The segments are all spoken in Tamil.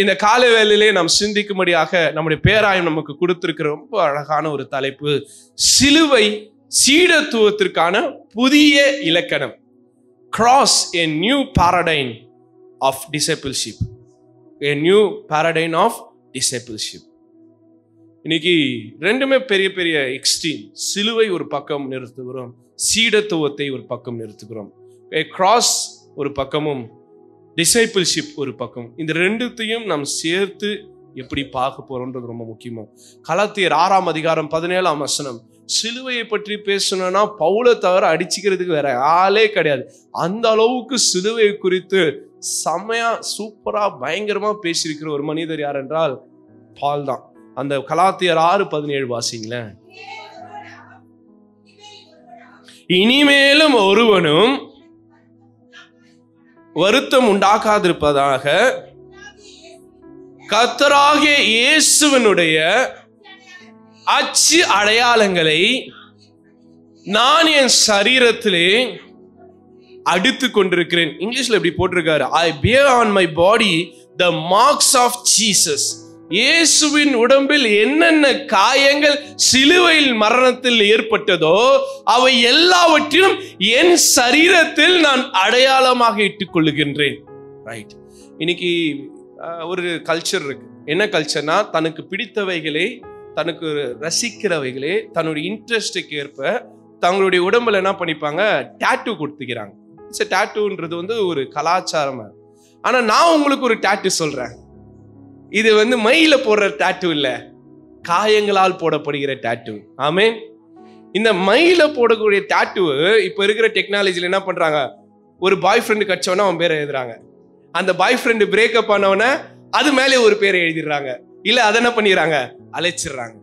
இந்த காலை வேளையிலே நாம் சிந்திக்கும்படியாக நம்முடைய பேராயம் நமக்கு கொடுத்திருக்கிற ரொம்ப அழகான ஒரு தலைப்பு, சிலுவை சீடத்துவத்திற்கான புதிய இலக்கணம். Cross a new paradigm of discipleship. A new paradigm of discipleship. இன்னைக்கு ரெண்டுமே பெரிய பெரிய எக்ஸ்ட்ரீம். சிலுவை ஒரு பக்கம் நிறுத்துகிறோம், சீடத்துவத்தை ஒரு பக்கம் நிறுத்துகிறோம். கிராஸ் ஒரு பக்கமும் டிசைபிள்ஷிப் ஒரு பக்கம். இந்த ரெண்டுத்தையும் நாம் சேர்த்து எப்படி பார்க்க போறோம்ன்றது ரொம்ப முக்கியமா. கலாத்தியர் 6ஆம் அதிகாரம் 17ஆம் வசனம். சிலுவையை பற்றி பேசணும்னா பவுலை தவிர அடிச்சுக்கிறதுக்கு வேற ஆளே கிடையாது. அந்த அளவுக்கு சிலுவை குறித்து செம்மையா சூப்பரா பயங்கரமா பேசியிருக்கிற ஒரு மனிதர் யார் என்றால் பால் தான். அந்த கலாத்தியர் 6:17 வாசிங்களேன். இனிமேலும் ஒருவனும் வருத்தம் உண்டாக்காதிருப்பதாக கர்த்தராகிய இயேசுவினுடைய அச்சு அடையாளங்களை நான் என் சரீரத்திலே அடித்து கொண்டிருக்கிறேன். இங்கிலீஷ்ல இப்படி போட்டிருக்காரு, I bear on my body the marks of Jesus. இயேசுவின் உடம்பில் என்னென்ன காயங்கள் சிலுவையில் மரணத்தில் ஏற்பட்டதோ அவை எல்லாவற்றையும் என் சரீரத்தில் நான் அடையாளமாக இட்டுக் கொள்ளுகின்றேன். ரைட். இன்னைக்கு ஒரு கல்ச்சர் இருக்கு. என்ன கல்ச்சர்னா, தனக்கு பிடித்தவைகளே, தனக்கு ரசிக்கிறவைகளே, தன்னுடைய இன்ட்ரெஸ்டுக்கு ஏற்ப தங்களுடைய உடம்புல என்ன பண்ணிப்பாங்க, டாட்டூ கொடுத்துக்கிறாங்க. டாட்டூன்றது ஒரு கலாச்சாரம். ஆனா நான் உங்களுக்கு ஒரு டாட்டூ சொல்றேன். இது மயில போடுற டாட்டூ இல்ல, காயங்களால் போடப்படுகிற டாட்டூ. ஆமென். இந்த மயில போடக்கூடிய டாட்டூ இப்ப இருக்கிற டெக்னாலஜில என்ன பண்றாங்க, ஒரு பாய் ஃப்ரெண்டு கட்சவன அவன் பேரை எழுதுறாங்க. அந்த பாய் ஃப்ரெண்டு பிரேக்கப் ஆனவன அது மேலே ஒரு பேரை எழுதிடுறாங்க. இல்ல அதை என்ன பண்ணிடுறாங்க, அழைச்சிடுறாங்க.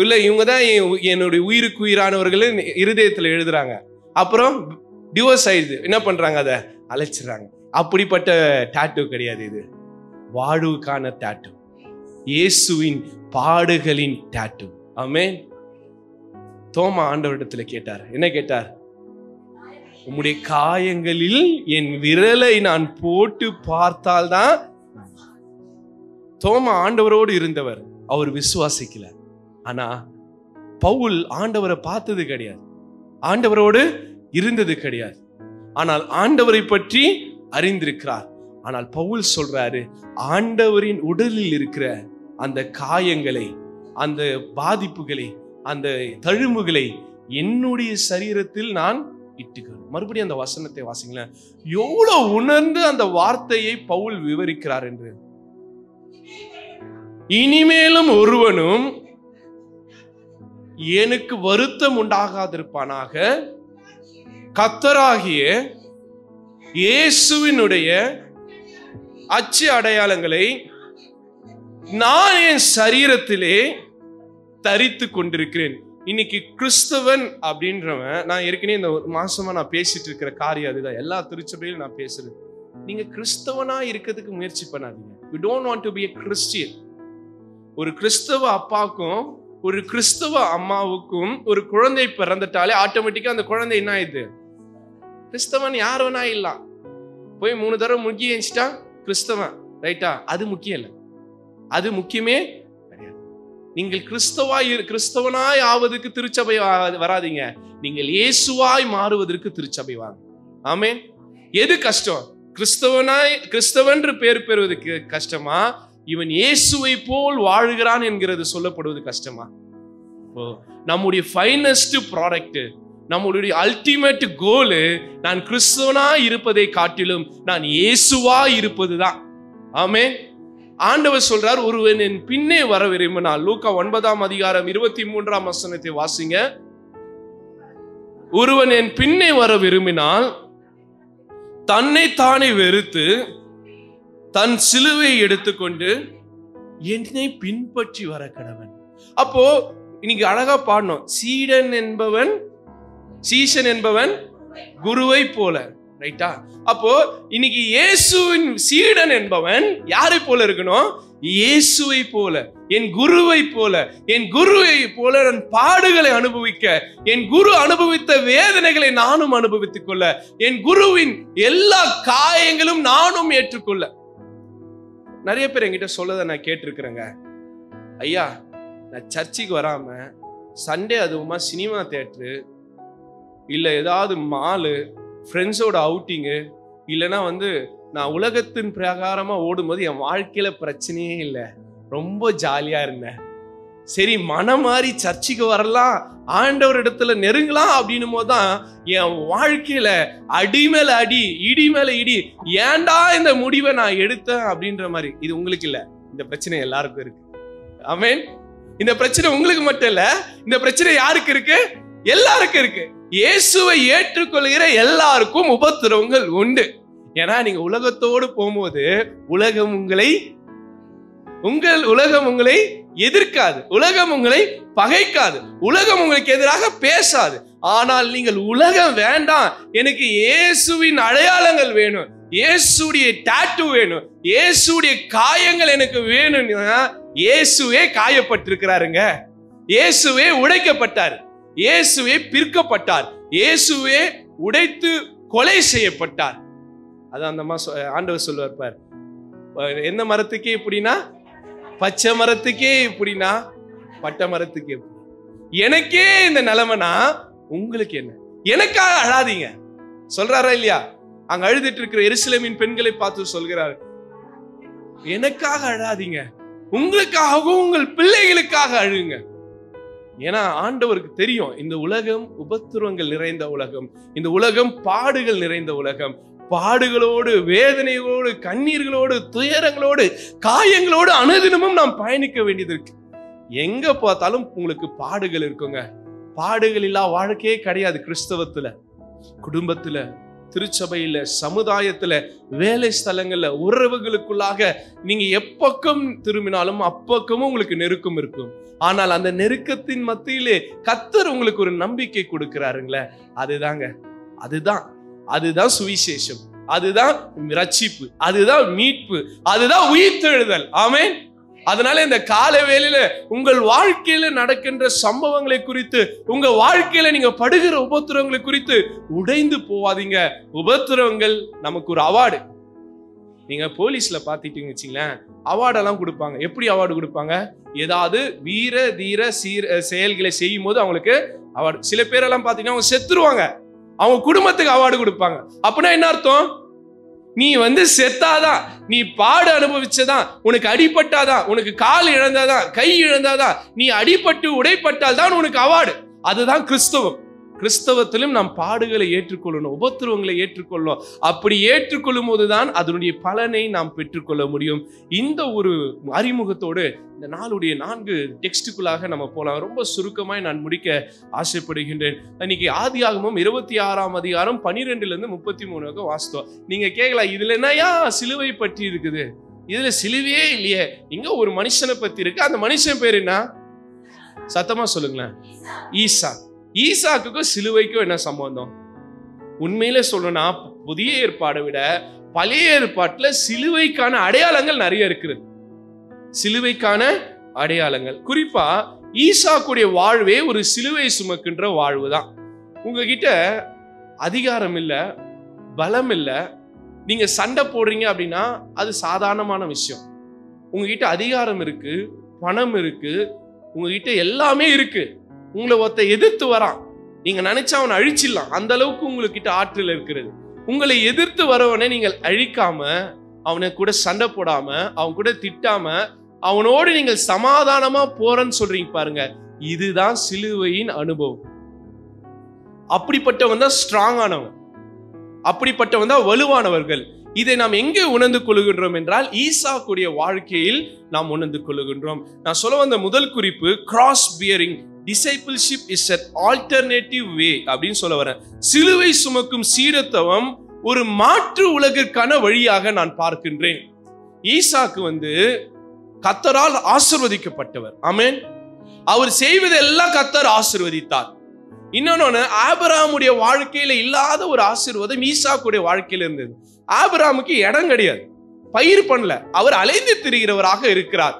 இல்ல இவங்க தான் என்னுடைய உயிருக்கு உயிரானவர்கள் இருதயத்துல எழுதுறாங்க. அப்புறம் டிவோர்ஸ் ஆயிடுது, என்ன பண்றாங்க, அதை அழைச்சிடுறாங்க. அப்படிப்பட்ட டாட்டூ கிடையாது இது. வாழ்வுக்கான டாட்டூ, இயேசுவின் பாடுகளின் டாட்டூ. ஆமென். தோமா ஆண்டவரிடத்துல கேட்டார். என்ன கேட்டார்? உம்முடைய காயங்களில் என் விரலை நான் போட்டு பார்த்தால்தான். தோமா ஆண்டவரோடு இருந்தவர், அவர் விசுவாசிக்கல. ஆனா பவுல் ஆண்டவரை பார்த்தது கிடையாது, ஆண்டவரோடு இருந்தது கிடையாது. ஆனால் ஆண்டவரை பற்றி அறிந்திருக்கிறார். ஆனால் பவுல் சொல்றாரு, ஆண்டவரின் உடலில் இருக்கிற அந்த காயங்களை, அந்த பாதிப்புகளை, அந்த தழும்புகளை என்னுடைய சரீரத்தில் நான் இட்டுக்கிறேன். மறுபடியும் அந்த வசனத்தை வாசிங்களேன். எவ்வளவு உணர்ந்து அந்த வார்த்தையை பவுல் விவரிக்கிறார் என்று. இனிமேலும் ஒருவனும் எனக்கு வருத்தம் உண்டாகாதிருப்பானாக, கர்த்தராகிய இயேசுவினுடைய அச்சு அடையாளங்களை நான் என் சரீரத்திலே தரித்து கொண்டிருக்கிறேன். இன்னைக்கு கிறிஸ்தவன் அப்படின்றவன், நான் ஏற்கனவே இந்த மாசமா நான் பேசிட்டு இருக்கிற காரியம் அதுதான். எல்லா திருச்சபையிலும் நான் பேசுறது, நீங்க கிறிஸ்தவனா இருக்கிறதுக்கு முயற்சி பண்ணாதீங்க. You don't want to be a Christian. ஒரு கிறிஸ்தவ அப்பாவுக்கும் ஒரு கிறிஸ்தவ அம்மாவுக்கும் ஒரு குழந்தை பிறந்துட்டாலே ஆட்டோமேட்டிக்கா அந்த குழந்தை என்ன ஆயிடுது, கிறிஸ்தவன் யார் வேணா இல்ல. போய் 3 தடவை முக்கி ஏஞ்சிட்டா கிறிஸ்தவன், ரைட்டா? அது முக்கியம் இல்லை, அது முக்கியமே கிடையாது. நீங்கள் கிறிஸ்தவனாய் ஆவதற்கு திருச்சபை வராதீங்க, நீங்கள் இயேசுவாய் மாறுவதற்கு திருச்சபை வாங்க. ஆமென். எது கஷ்டம்? கிறிஸ்தவன் பேர் பெறுவதற்கு கஷ்டமா, இவன் இயேசுவை போல் வாழ்கிறான் என்கிறது சொல்லப்படுவது கஷ்டமா? நம்முடைய ஃபைனஸ்ட் ப்ராடக்ட், நம்முடைய அல்டிமேட் கோல், நான் கிறிஸ்தவனா இருப்பதை காட்டிலும் நான் இயேசுவா இருப்பதுதான். ஆமென். ஆண்டவர் சொல்றார், ஒருவன் என் பின்னே வர விரும்பினால், லூக்கா 9ஆம் அதிகாரம் 23ஆம் வசனத்தை வாசிங்க. ஒருவன் என் பின்னே வர விரும்பினால் தன்னை தானே வெறுத்து தன் சிலுவை எடுத்துக்கொண்டு என்னை பின்பற்றி வர கடவன். அப்போ இன்னைக்கு அழகா பாடணும், சீஷன் என்பவன் குருவை போல, ரைட்டா? அப்போ இன்னைக்கு இயேசுவின் சீடன் என்பவன் யாரை போல இருக்கணும்? இயேசுவை போல, என் குருவை போல. என் குருவை போல நான் பாடுகளை அனுபவிக்க, என் குரு அனுபவித்த வேதனைகளை நானும் அனுபவித்துக் கொள்ள, என் குருவின் எல்லா காயங்களும் நானும் ஏற்றுக்கொள்ள. நிறைய பேர் என்கிட்ட சொல்லதை நான் கேட்டிருக்கிறேங்க. ஐயா, நான் சர்ச்சுக்கு வராம சண்டே அதுவுமா சினிமா தியேட்டரு, இல்லை ஏதாவது மாலு, ஃப்ரெண்ட்ஸோட அவுட்டிங்கு, இல்லைன்னா நான் உலகத்தின் பிரகாரமா ஓடும்போது என் வாழ்க்கையில பிரச்சனையே இல்லை, ரொம்ப ஜாலியா இருந்தேன். சரி, மனம் மாறி சர்ச்சுக்கு வரலாம், ஆண்டவர் இடத்துல நெருங்கலாம் அப்படின்னும் போதுதான் என் வாழ்க்கையில அடி மேல அடி, இடி மேல இடி, ஏன்டா இந்த முடிவை நான் எடுத்தேன் அப்படின்ற மாதிரி. இது உங்களுக்கு இல்ல, இந்த பிரச்சனை எல்லாருக்கும் இருக்கு. ஆமென். இந்த பிரச்சனை உங்களுக்கு மட்டும் இல்ல, இந்த பிரச்சனை யாருக்கு இருக்கு? எல்லாருக்கும் இருக்கு. இயேசுவை ஏற்றுக்கொள்கிற எல்லாருக்கும் உபத்திரவங்கள் உண்டு. ஏன்னா நீங்க உலகத்தோடு போகும்போது உலகம் உங்களை எதிர்க்காது, உலகம் உங்களை பகைக்காது, உலகம் உங்களுக்கு எதிராக பேசாது. ஆனால் நீங்கள் உலகம் வேண்டாம், எனக்கு இயேசுவின் அடையாளங்கள் வேணும், இயேசுடைய டாட்டூ வேணும், இயேசுடைய காயங்கள் எனக்கு வேணும்னா, இயேசுவே காயப்பட்டிருக்கிறாருங்க, இயேசுவே உடைக்கப்பட்டார், இயேசுவே பிற்கப்பட்டார், இயேசுவே உடைத்து கொலை செய்யப்பட்டார். அதான் அந்த ஆண்டவர் சொல்லுவார் பார், எந்த மரத்துக்கே இப்படின்னா பச்சை மரத்துக்கே இப்படின்னா பட்டை மரத்துக்கே எப்படி. எனக்கே இந்த நிலைமைனா உங்களுக்கு என்ன? எனக்காக அழாதீங்க சொல்றாரா இல்லையா? அங்க அழுதுட்டு இருக்கிற எருசலேமின் பெண்களை பார்த்து சொல்கிறார், எனக்காக அழாதீங்க, உங்களுக்காகவும் உங்கள் பிள்ளைகளுக்காக அழுங்க. ஏன்னா ஆண்டவருக்கு தெரியும், இந்த உலகம் உபத்திரவங்கள் நிறைந்த உலகம், இந்த உலகம் பாடுகள் நிறைந்த உலகம். பாடுகளோடு, வேதனைகளோடு, கண்ணீர்களோடு, துயரங்களோடு, காயங்களோடு அனுதினமும் நாம் பயணிக்க வேண்டியது இருக்கு. எங்க பார்த்தாலும் உங்களுக்கு பாடுகள் இருக்குங்க. பாடுகள் இல்லா வாழ்க்கையே கிடையாது. கிறிஸ்தவத்துல, குடும்பத்துல, திருச்சபையில, சமுதாயத்துல, வேலை ஸ்தலங்கள்ல, உறவுகளுக்குள்ளாக நீங்க எப்பக்கம் திரும்பினாலும் அப்பக்கமும் உங்களுக்கு நெருக்கம் இருக்கும். ஆனால் அந்த நெருக்கத்தின் மத்தியிலே கர்த்தர் உங்களுக்கு ஒரு நம்பிக்கை கொடுக்கிறாருங்களே, அதுதான் சுவிசேஷம், அதுதான் ரட்சிப்பு, அதுதான் மீட்பு, அதுதான் உயிர்த்தெழுதல். ஆமென். அதனால இந்த கால வேளையில உங்கள் வாழ்க்கையில நடக்கின்ற சம்பவங்களை குறித்து, உங்க வாழ்க்கையில நீங்க படுகிற உபத்திரவங்களை குறித்து உடைந்து போவாதீங்க. உபத்திரவங்கள் நமக்கு ஒரு அவார்டு. நீங்க போலீஸ்ல பாத்துட்டீங்க வச்சுங்களேன், அவார்டெல்லாம் கொடுப்பாங்க. எப்படி அவார்டு கொடுப்பாங்க? ஏதாவது வீர தீர செயல்களை செய்யும் போது அவங்களுக்கு அவார்டு. சில பேரெல்லாம் பாத்தீங்கன்னா அவங்க செத்துருவாங்க, அவங்க குடும்பத்துக்கு அவார்டு கொடுப்பாங்க. அப்படின்னா என்ன அர்த்தம்? நீ செத்தாதான், நீ பாடு அனுபவிச்சதான், உனக்கு அடிபட்டாதான், உனக்கு கால் இழந்தாதான், கை இழந்தாதான், நீ அடிபட்டு உடைப்பட்டால் தான் உனக்கு அவார்டு. அதுதான் கிறிஸ்தவம். கிறிஸ்தவத்திலும் நாம் பாடுகளை ஏற்றுக்கொள்ளணும், உபத்திரவங்களை ஏற்றுக்கொள்ளணும். அப்படி ஏற்றுக்கொள்ளும் போதுதான் அதனுடைய பலனை நாம் பெற்றுக்கொள்ள முடியும். இந்த ஒரு அறிமுகத்தோடு இந்த நாளுடைய 4 டெக்ஸ்டுக்குள்ளாக நம்ம போலாம். ரொம்ப சுருக்கமாய் நான் முடிக்க ஆசைப்படுகின்றேன். இன்னைக்கு ஆதியாகமம் 26ஆம் அதிகாரம் 12-33 வாசித்தோம். நீங்க கேட்கலாம், இதுல என்னையா சிலுவை பற்றி இருக்குது? இதுல சிலுவையே இல்லையே, இங்க ஒரு மனுஷனை பத்தி இருக்கு. அந்த மனுஷன் பேர் என்ன? சத்தமா சொல்லுங்களேன். ஈசா. ஈசாக்குக்கும் சிலுவைக்கும் என்ன சம்பந்தம்? உண்மையில சொல்லணும்னா புதிய ஏற்பாடை விட பழைய ஏற்பாட்டுல சிலுவைக்கான அடையாளங்கள் நிறைய இருக்கிறது. சிலுவைக்கான அடையாளங்கள், குறிப்பா ஈசாக்குடைய வாழ்வே ஒரு சிலுவை சுமக்கின்ற வாழ்வு தான். உங்ககிட்ட அதிகாரம் இல்ல, பலம் இல்ல, நீங்க சண்டை போடுறீங்க அப்படின்னா அது சாதாரணமான விஷயம். உங்ககிட்ட அதிகாரம் இருக்கு, பணம் இருக்கு, உங்ககிட்ட எல்லாமே இருக்கு, உங்களை ஒருத்த எதிர்த்து வரான், நீங்க நினைச்சா அவனை அழிச்சிடலாம், அந்த அளவுக்கு உங்ககிட்ட ஆற்றல் இருக்கிறது. உங்களை எதிர்த்து வரவனை நீங்கள் அழிக்காம, அவனை கூட சண்டை போடாம, அவன் கூட திட்டாம, அவனோடு நீங்கள் சமாதானமா போறன்னு சொல்றீங்க பாருங்க, இதுதான் சிலுவையின் அனுபவம். அப்படிப்பட்டவன் தான் ஸ்ட்ராங் ஆனவன், அப்படிப்பட்டவன் தான் வலுவானவர்கள். இதை நாம் எங்கே உணர்ந்து கொள்கின்றோம் என்றால் ஈசாக்குடைய வாழ்க்கையில் நாம் உணர்ந்து கொள்கின்றோம். நான் சொல்ல வந்த முதல் குறிப்பு, cross bearing discipleship is an alternative way அப்படின்னு சொல்ல வரேன். சிலுவை சுமக்கும் சீரத்தவம் ஒரு மாற்று உலகிற்கான வழியாக நான் பார்க்கின்றேன். ஈசாக்கு கர்த்தரால் ஆசீர்வதிக்கப்பட்டவர். ஆமென். அவர் செய்வதெல்லாம் கர்த்தர் ஆசீர்வதித்தார். இன்னொன்னு, ஆபிரகாமுடைய வாழ்க்கையில இல்லாத ஒரு ஆசீர்வாதம் ஈசாக்குடைய வாழ்க்கையில இருந்தது. ஆபிரகாமுக்கு இடம் கிடையாது, பயிர் பண்ணல, அவர் அலைந்து திரிகிறவராக இருக்கிறார்.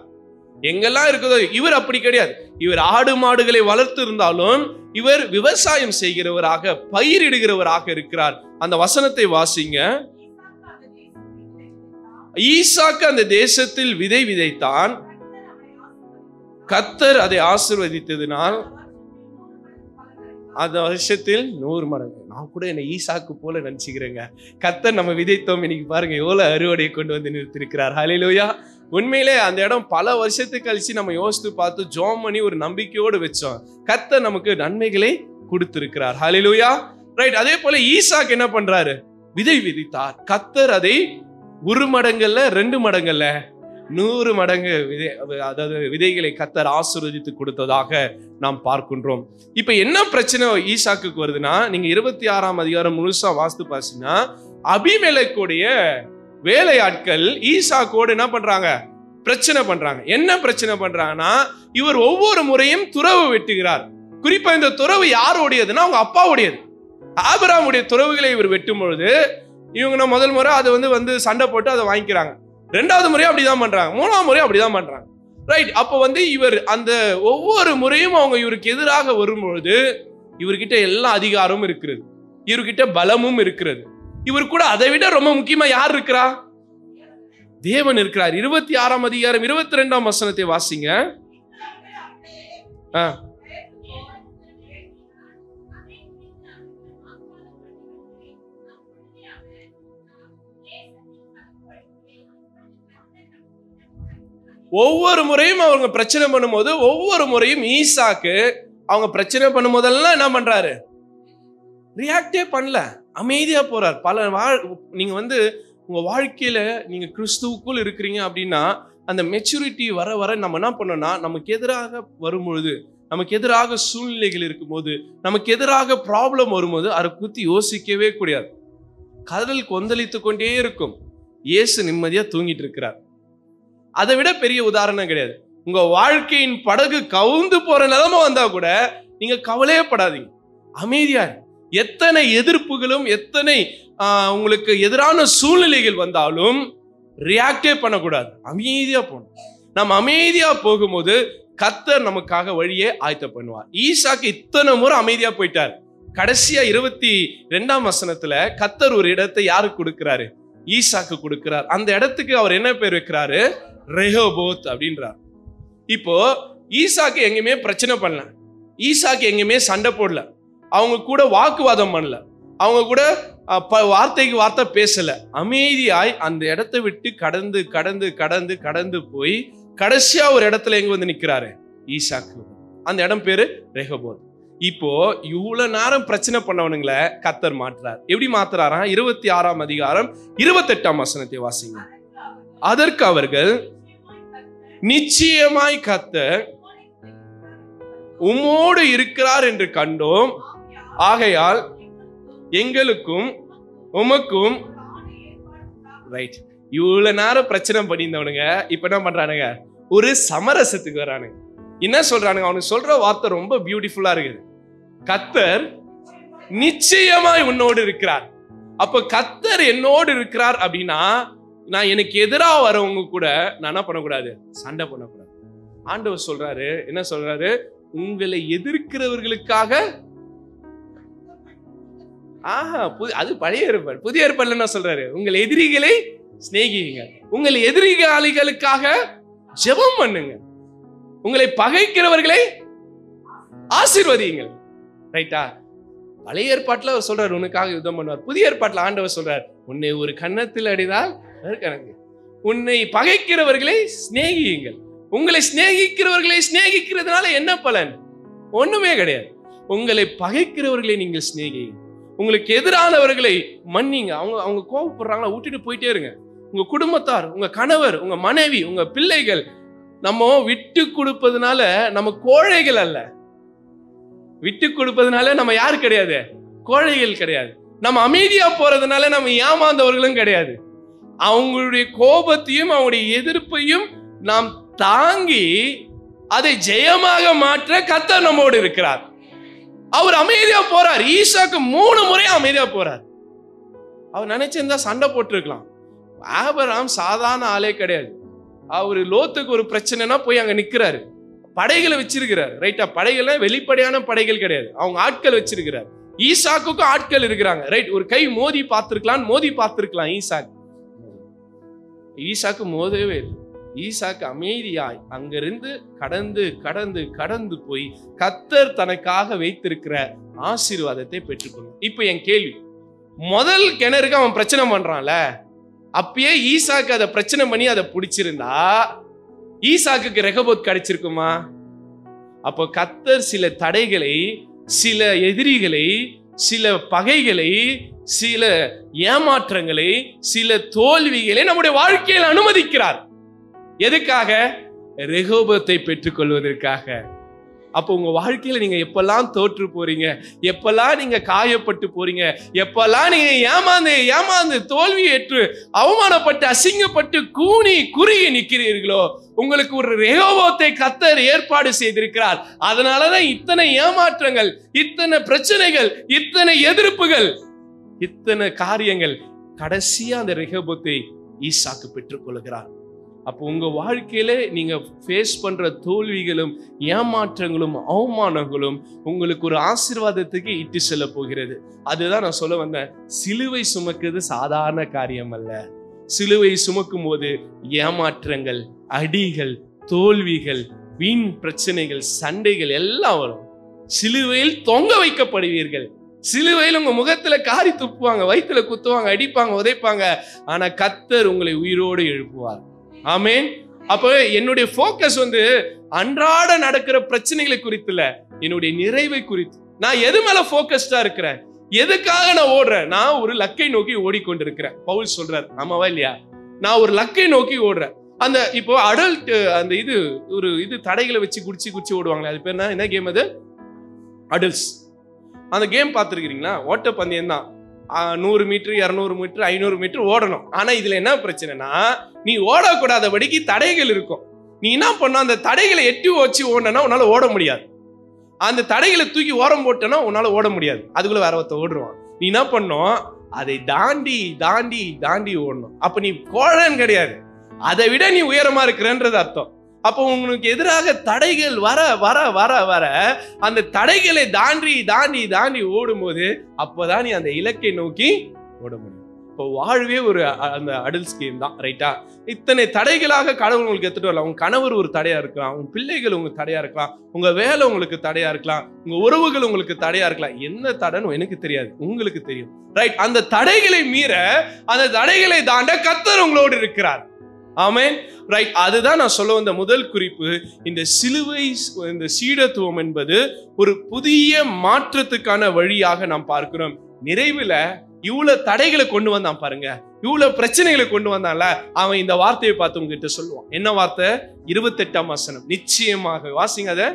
எங்கெல்லாம் இருக்குதோ. இவர் அப்படி கிடையாது. இவர் ஆடு மாடுகளை வளர்த்து இருந்தாலும் இவர் விவசாயம் செய்கிறவராக, பயிரிடுகிறவராக இருக்கிறார். அந்த வசனத்தை வாசிங்க. ஈசாக்கு அந்த தேசத்தில் விதை விதைத்தான், கர்த்தர் அதை ஆசீர்வதித்ததினால் அந்த வருஷத்தில் 100 மடங்கு. நான் கூட என்ன ஈசாக்கு போல நினைச்சுக்கிறேங்க. கர்த்தர் நம்ம விதைத்தோம், இன்னைக்கு பாருங்க எவ்வளவு அறுவடையை கொண்டு வந்து நிறுத்திருக்கிறார். ஹல்லேலூயா. உண்மையிலே அந்த இடம் பல வருஷத்துக்கு கழிச்சு நம்ம யோசித்து பார்த்து ஜெபம் பண்ணி ஒரு நம்பிக்கையோடு வச்சோம். கர்த்தர் நமக்கு நன்மைகளை கொடுத்திருக்கிறார். ஹல்லேலூயா. ரைட். அதே போல ஈசாக்கு என்ன பண்றாரு? விதை விதித்தார். கர்த்தர் அதை 1 மடங்கல்ல 2 மடங்கல்ல 100 மடங்கு அதாவது விதைகளை கர்த்தர் ஆசீர்வதித்து கொடுத்ததாக நாம் பார்க்கின்றோம். இப்ப என்ன பிரச்சனை ஈசாக்குக்கு வருதுன்னா, நீங்க 26ஆம் அதிகாரம் முழுசா வாசித்து பாத்தீங்கன்னா, அபிமெலேக்குடைய வேலையாட்கள் ஈசாக்கோடு என்ன பண்றாங்க? பிரச்சனை பண்றாங்க. என்ன பிரச்சனை பண்றாங்கன்னா, இவர் ஒவ்வொரு முறையும் துறவு வெட்டுகிறார். குறிப்பா இந்த துறவு யாருடையதுன்னா அவங்க அப்பாவுடையது. ஆபிரகாமுடைய துறவுகளை இவர் வெட்டும் பொழுது இவங்க முதல் முறை அதை வந்து சண்டை போட்டு அதை வாங்கிக்கிறாங்க. 2வது முறையும் அப்படிதான் பண்றாங்க, 3ஆம் முறையும் அப்படிதான் பண்றாங்க. ரைட். அப்ப இவர் அந்த ஒவ்வொரு முறையும் அவங்க இவருக்கு எதிராக வரும்பொழுது இவர்கிட்ட எல்லா அதிகாரமும் இருக்கிறது, இவர்கிட்ட பலமும் இருக்கிறது. இவர் கூட அதை விட ரொம்ப முக்கியமா யார் இருக்கிறா? தேவன் இருக்கிறார். 26ஆம் அதிகாரம் 22ஆம் வசனத்தை வாசிங்க. ஒவ்வொரு முறையும் அவங்க பிரச்சனை பண்ணும்போது ஒவ்வொரு முறையும் ஈசாக்கு அவங்க பிரச்சனை பண்ணும் போதெல்லாம் என்ன பண்றாரு? ரியாக்டே பண்ணல, அமைதியா போறார். நீங்க உங்க வாழ்க்கையில நீங்க கிறிஸ்துவுக்குள் இருக்கிறீங்க அப்படின்னா அந்த மெச்சூரிட்டி வர வர நம்ம என்ன பண்ணோம்னா, நமக்கு எதிராக வரும்பொழுது, நமக்கு எதிராக சூழ்நிலைகள் இருக்கும்போது, நமக்கு எதிராக ப்ராப்ளம் வரும்போது அதை குறித்து யோசிக்கவே கூடாது. கடல் கொந்தளித்து கொண்டே இருக்கும், இயேசு நிம்மதியா தூங்கிட்டு இருக்கிறார். அதை விட பெரிய உதாரணம் கிடையாது. உங்க வாழ்க்கையின் படகு கவுந்து போற நிலைமை வந்தா கூட நீங்க கவலையே படாதீங்க, அமைதியா. எத்தனை எதிர்ப்புகளும் எத்தனை உங்களுக்கு எதிரான சூழ்நிலைகள் வந்தாலும் ரியாக்டே பண்ணக்கூடாது, அமைதியா போகணும். நம்ம அமைதியா போகும்போது கர்த்தர் நமக்காக வழியே ஆயத்த பண்ணுவார். ஈசாக்கு இத்தனை முறை அமைதியா போயிட்டார். கடைசியா 22ஆம் வசனத்துல கர்த்தர் ஒரு இடத்தை யாருக்கு கொடுக்கிறாரு? ஈசாக்கு கொடுக்கிறார். அந்த இடத்துக்கு அவர் என்ன பேர் வைக்கிறாரு? ரெஹோபோத் அப்படின்றார். இப்போ ஈசாக்கு எங்கேயுமே பிரச்சனை பண்ணல, ஈசாக்கு எங்கேயுமே சண்டை போடல, அவங்க கூட வாக்குவாதம் பண்ணல, அவங்க கூட வார்த்தைக்கு வார்த்தை பேசல. அமைதியாய் அந்த இடத்தை விட்டு கடந்து கடந்து கடந்து கடந்து போய் கடைசியா ஒரு இடத்துல எங்க வந்து நிக்கிறாரு? ஈசாக்கு. அந்த இடம் பேரு ரெஹோபோத். இப்போ இவ்வளவு நேரம் பிரச்சனை பண்ணவனுங்களை கர்த்தர் மாற்றுறார். எப்படி மாத்துறாரா? 26ஆம் அதிகாரம் 28ஆம் வசனத்தை வாசிங்க. அதற்கு அவர்கள், நிச்சயமாய் கர்த்தர் உம்மோடு இருக்கிறார் என்று கண்டோம், ஆகையால் எங்களுக்கும் உமக்கும். ரைட். இவ்வளவு நேரம் பிரச்சனை பண்ணியிருந்தவனுங்க இப்ப என்ன பண்றானுங்க? ஒரு சமரசத்துக்கு வரானுங்க. என்ன சொல்றானுங்க? அவனுக்கு சொல்ற வார்த்தை ரொம்ப பியூட்டிஃபுல்லா இருக்குது. கர்த்தர் நிச்சயமாய் உன்னோடு இருக்கிறார். அப்ப கர்த்தர் என்னோடு இருக்கிறார் அப்படின்னா நான் எனக்கு எதிராக வரவங்க கூட நான் என்ன பண்ணக்கூடாது? சண்டை பண்ணக்கூடாது. ஆண்டவர் சொல்றாரு, என்ன சொல்றாரு? உங்களை எதிர்க்கிறவர்களுக்காக அது பழைய ஏற்பாடு. புதிய ஏற்பாடுல என்ன சொல்றாரு? உங்கள் எதிரிகளை சிநேகிங்க, உங்கள் எதிரிகளுக்காக ஜெபம் பண்ணுங்க, உங்களை பகைக்கிறவர்களை ஆசீர்வதியுங்கள். ரைட்டா? பழைய ஏற்பாட்டுல அவர் சொல்றாரு உனக்காக யுத்தம் பண்ணுவார். புதிய ஏற்பாட்டுல ஆண்டவர் சொல்றார், உன்னை ஒரு கன்னத்தில் அடிதால் கணக்கு, உன்னை பகைக்கிறவர்களை சிநேகியுங்கள். உங்களை சிநேகிக்கிறவர்களை சிநேகிக்கிறதுனால என்ன பலன்? ஒண்ணுமே கிடையாது. உங்களை பகைக்கிறவர்களை நீங்கள் சிநேகிங்க, உங்களுக்கு எதிரானவர்களை மன்னிங்க. அவங்க கோபப்படுறாங்களா, விட்டுட்டு போயிட்டே இருங்க. உங்க குடும்பத்தார், உங்க கணவர், உங்க மனைவி, உங்க பிள்ளைகள், நம்ம விட்டு கொடுப்பதுனால நம்ம கோழைகள் அல்ல. விட்டு கொடுப்பதுனால நம்ம யாரு கிடையாது? கோழைகள் கிடையாது. நம்ம அமைதியா போறதுனால நம்ம ஏமாந்தவர்களும் கிடையாது. அவங்களுடைய கோபத்தையும் அவங்களுடைய எதிர்ப்பையும் நாம் தாங்கி அதை ஜெயமாக மாற்ற கர்த்தர் நம்மோடு இருக்கிறார். அவர் அமைதியா போறார். ஈசாக்கு 3 முறை அமைதியா போறார். அவர் நினைச்சிருந்தா சண்டை போட்டிருக்கலாம். ஆபிரகாம் சாதாரண ஆளே கிடையாது. அவரு லோத்துக்கு ஒரு பிரச்சனைனா போய் அங்க நிக்கிறாரு, படைகளை வச்சிருக்கிறார். ரைட்டா? படைகள்ல வெளிப்படையான படைகள் கிடையாது, அவங்க ஆட்கள் வச்சிருக்கிறார். ஈசாக்குக்கும் ஆட்கள் இருக்கிறாங்க. ரைட்? ஒரு கை மோதி பார்த்திருக்கலாம், ஈசாக்கு ஈசாக்கு மோதவே இல்லை. ஈசாக்கு அமைதியாய் அங்கிருந்து கடந்து கடந்து கடந்து போய் கர்த்தர் தனக்காக வைத்திருக்கிற ஆசீர்வாதத்தை பெற்றுக்கொள்ளும். இப்ப என் கேள்வி, முதல் கிணறுக்கு அவன் பிரச்சனை பண்றான்ல, அப்பயே ஈசாக்கு அதை பிரச்சனை பண்ணி அதை பிடிச்சிருந்தா ஈசாக்கு ரெகோபோத் கிடைச்சிருக்குமா? அப்போ கர்த்தர் சில தடைகளை, சில எதிரிகளை, சில பகைகளை, சில ஏமாற்றங்களை, சில தோல்விகளை நம்முடைய வாழ்க்கையில் அனுமதிக்கிறார். எதுக்காக? ரெகோபத்தை பெற்றுக்கொள்வதற்காக. அப்போ உங்க வாழ்க்கையில நீங்க எப்பெல்லாம் தோற்று போறீங்க, எப்பெல்லாம் நீங்க காயப்பட்டு போறீங்க, எப்பெல்லாம் நீங்க ஏமாந்து தோல்வி ஏற்று அவமானப்பட்டு அசிங்கப்பட்டு கூனி குறுகி நிற்கிறீர்களோ, உங்களுக்கு ஒரு ரெகோபத்தை கர்த்தர் ஏற்பாடு செய்திருக்கிறார். அதனாலதான் இத்தனை ஏமாற்றங்கள், இத்தனை பிரச்சனைகள், இத்தனை எதிர்ப்புகள், இத்தனை காரியங்கள். கடைசியா அந்த ரெகோபத்தை ஈசாக்கு பெற்றுக்கொள்கிறார். அப்போ உங்க வாழ்க்கையில நீங்க ஃபேஸ் பண்ற தோல்விகளும் ஏமாற்றங்களும் அவமானங்களும் உங்களுக்கு ஒரு ஆசீர்வாதத்துக்கு இட்டு செல்ல போகிறது. அதுதான் நான் சொல்ல வந்தேன். சிலுவை சுமக்குறது சாதாரண காரியம் அல்ல. சிலுவை சுமக்கும் போது ஏமாற்றங்கள், அடிகள், தோல்விகள், வீண் பிரச்சனைகள், சண்டைகள் எல்லாம் வரும். சிலுவையில் தொங்க வைக்கப்படுவீர்கள். சிலுவையில் உங்க முகத்துல காரி துப்புவாங்க, வயிற்றுல குத்துவாங்க, அடிப்பாங்க, உதைப்பாங்க. ஆனா கர்த்தர் உங்களை உயிரோடு எழுப்புவார். ஆமென். அப்ப என்னுடைய போக்கஸ் அன்றாட நடக்கிற பிரச்சனைகளை குறித்து இல்ல, என்னுடைய நிறைவை குறித்து. நான் எது மேல போக்கஸ்டா இருக்கிறேன், எதுக்காக நான் ஓடுறேன்? நான் ஒரு லக்கை நோக்கி ஓடிக்கொண்டிருக்கிறேன். பவுல் சொல்றார், ஆமாவா இல்லையா? நான் ஒரு லக்கை நோக்கி ஓடுறேன். அந்த இப்போ அடல்ட் அந்த இது தடைகளை வச்சு குடிச்சு ஓடுவாங்களே, அது பேர் என்ன கேம்? அது அடல்ட்ஸ். அந்த கேம் பார்த்துருக்கிறீங்களா? ஓட்ட பந்தயம் தான். 100 மீட்டர், 200 மீட்டர், 500 மீட்டர் ஓடணும். ஆனா இதுல என்ன பிரச்சனைனா, நீ ஓடக்கூடாதபடிக்கு தடைகள் இருக்கும். நீ என்ன பண்ண, அந்த தடைகளை எட்டி வச்சு ஓடனா உன்னால ஓட முடியாது. அந்த தடைகளை தூக்கி ஓரம் போட்டனா உன்னால ஓட முடியாது. அதுக்குள்ள வேற ஒருத்த ஓடுவான். நீ என்ன பண்ணும், அதை தாண்டி தாண்டி தாண்டி ஓடணும். அப்ப நீ கோழன் கிடையாது, அதை விட நீ உயரமா இருக்கிறன்றது அர்த்தம். அப்போ உங்களுக்கு எதிராக தடைகள் வர வர வர வர அந்த தடைகளை தாண்டி தாண்டி தாண்டி ஓடும்போது அப்பதான் நீ அந்த இலக்கை நோக்கி ஓட முடியும். இப்போ வாழ்வே ஒரு அந்த அடல்ட் ஸ்கீம் தான், ரைட்டா? இத்தனை தடைகளாக கடவுள் உங்களுக்கு எடுத்துட்டு வரலாம். உங்க கணவர் ஒரு தடையா இருக்கலாம், உங்க பிள்ளைகள் உங்களுக்கு தடையா இருக்கலாம், உங்க வேலை உங்களுக்கு தடையா இருக்கலாம், உங்க உறவுகள் உங்களுக்கு தடையா இருக்கலாம். என்ன தடைன்னு எனக்கு தெரியாது, உங்களுக்கு தெரியும், ரைட்? அந்த தடைகளை மீற, அந்த தடைகளை தாண்ட கர்த்தர் உங்களோடு இருக்கிறார். ஆமென், ரைட்? அதுதான் நான் சொல்ல வந்த முதல் குறிப்பு. இந்த சிலுவை, இந்த சீடத்துவம் என்பது ஒரு புதிய மாற்றத்துக்கான வழியாக நாம் பார்க்கிறோம். நிறைவுல இவ்வளவு தடைகளை கொண்டு வந்தான் பாருங்க, இவ்வளவு பிரச்சனைகளை கொண்டு வந்தான்ல, அவன் இந்த வார்த்தையை பார்த்து உங்ககிட்ட சொல்லுவான். என்ன வார்த்தை? 28ஆம் வசனம். நிச்சயமாக வாசிங்க அத.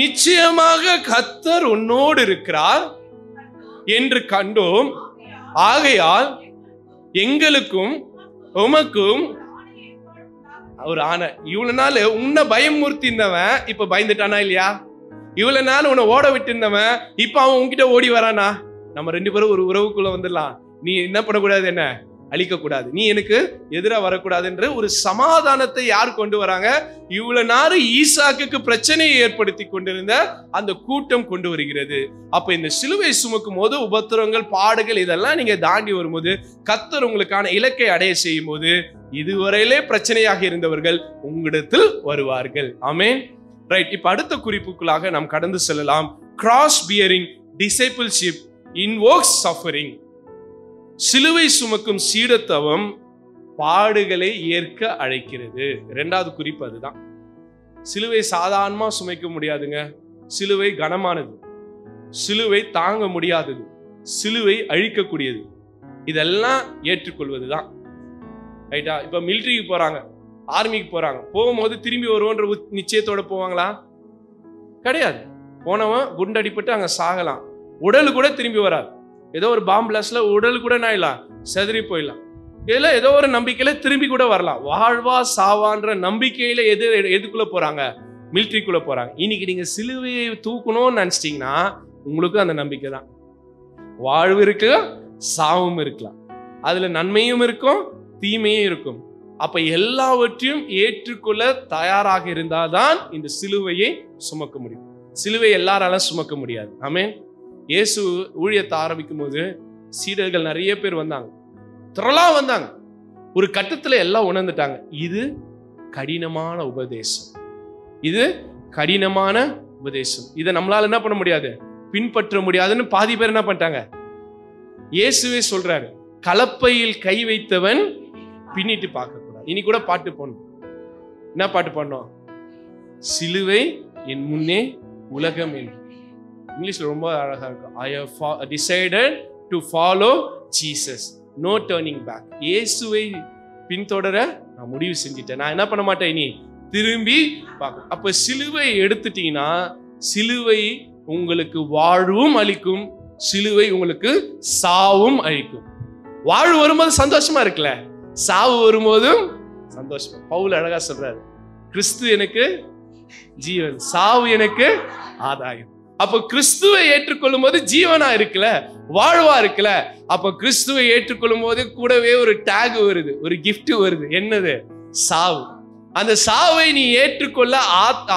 நிச்சயமாக கர்த்தர் உன்னோடு இருக்கிறார் என்று கண்டோம், ஆகையால் எங்களுக்கும் உமக்கும் ஒரு ஆணை. இவ்வளவு நாள் உன்னை பயமுறுத்தி இருந்தவன் இப்ப பயந்துட்டானா இல்லையா? இவ்வளவு நாள் உன்னை ஓட விட்டு இருந்தவன் இப்ப அவன் உன்கிட்ட ஓடி வரானா? நம்ம 2 பேரும் ஒரு உறவுக்குள்ள வந்துடலாம். நீ என்ன பண்ணக்கூடாது, என்ன அழிக்க கூடாது, நீ எனக்கு எதிராக வரக்கூடாதுன்ற ஒரு சமாதானத்தை யார் கொண்டு வராங்க? இவ்வளவு நாள் ஈசாக்குக்கு பிரச்சனையை ஏற்படுத்தி கொண்டிருந்த அந்த கூட்டம் கொண்டு வருகிறது. அப்ப இந்த சிலுவை சுமக்கும் போது உபத்திரங்கள், பாடுகள் இதெல்லாம் நீங்க தாண்டி வரும்போது, கர்த்தர் உங்களுக்கான இலக்கை அடைய செய்யும் போது, இதுவரையிலே பிரச்சனையாக இருந்தவர்கள் உங்களிடத்தில் வருவார்கள். ஆமென், ரைட்? இப்ப அடுத்த குறிப்புக்குள்ளாக நாம் கடந்து செல்லலாம். Cross bearing discipleship invokes suffering. சிலுவை சுமக்கும் சீடத்துவம் பாடுகளை ஏற்க அழைக்கிறது. 2வது குறிப்பு அதுதான். சிலுவை சாதாரணமா சுமைக்க முடியாதுங்க. சிலுவை கனமானது, சிலுவை தாங்க முடியாதது, சிலுவை அழிக்கக்கூடியது. இதெல்லாம் ஏற்றுக்கொள்வதுதான், ரைட்டா? இப்ப மிலிட்டரிக்கு போறாங்க, ஆர்மிக்கு போறாங்க, போகும்போது திரும்பி வருவோன்ற நிச்சயத்தோட போவாங்களா? கிடையாது. போனவன் குண்டடிப்பட்டு அங்க சாகலாம், உடலு கூட திரும்பி வராது. ஏதோ ஒரு பாம்பு பிளாஸ்ட்ல உடல் கூட நாயிலாம், செதறி போயிடலாம். இதுல ஏதோ ஒரு நம்பிக்கையில திரும்பி கூட வரலாம். வாழ்வா சாவான்ற நம்பிக்கையில எதுக்குள்ள போறாங்க? மிலிட்டரிக்குள்ள போறாங்க. இன்னைக்கு நீங்க சிலுவையை தூக்கணும்னு நினைச்சிட்டீங்கன்னா உங்களுக்கு அந்த நம்பிக்கை தான். வாழ்வு இருக்கு, சாவும் இருக்கலாம், அதுல நன்மையும் இருக்கும், தீமையும் இருக்கும். அப்ப எல்லாவற்றையும் ஏற்றுக்கொள்ள தயாராக இருந்தால்தான் இந்த சிலுவையை சுமக்க முடியும். சிலுவை எல்லாராலும் சுமக்க முடியாது. ஆமென். இயேசு ஊழியத்தை ஆரம்பிக்கும் போது சீடர்கள் நிறைய பேர் வந்தாங்க, திரளா வந்தாங்க. ஒரு கட்டத்துல எல்லாம் உணர்ந்துட்டாங்க, இது கடினமான உபதேசம், இது கடினமான உபதேசம், இதை நம்மளால என்ன பண்ண முடியாது, பின்பற்ற முடியாதுன்னு பாதி பேர் என்ன பண்ணிட்டாங்க. இயேசுவே சொல்றாரு, கலப்பையில் கை வைத்தவன் பின்னிட்டு பார்க்க கூடாது. இனி கூட பாட்டு போடணும். என்ன பாட்டு பாடணும்? சிலுவை என் முன்னே உலகம் என்று. இங்கிலீஷ்ல ரொம்ப அழகா இருக்கும். I have decided to follow Jesus, no turning back. இயேசுவை பின்தொடர நான் முடிவு செஞ்சிட்டேன், நான் என்ன பண்ண மாட்டேன், இனி திரும்பி பார்க்க. அப்ப சிலுவை எடுத்துட்டீங்கன்னா சிலுவை உங்களுக்கு வாழ்வும் அளிக்கும், சிலுவை உங்களுக்கு சாவும் அளிக்கும். வாழ்வு வரும்போது சந்தோஷமா இருக்குல்ல, சாவு வரும்போதும் சந்தோஷமா. பவுல் அழகா சொல்றாரு, கிறிஸ்து எனக்கு ஜீவன், சாவு எனக்கு ஆதாயம். அப்ப கிறிஸ்துவை ஏற்றுக்கொள்ளும் போது ஜீவனா இருக்குல்ல, வாழ்வா இருக்குல்ல. அப்ப கிறிஸ்துவை ஏற்றுக்கொள்ளும் போது கூடவே ஒரு டேக் வருது, ஒரு கிஃப்ட் வருது. என்னது? சாவு. அந்த சாவை நீ ஏற்றுக்கொள்ள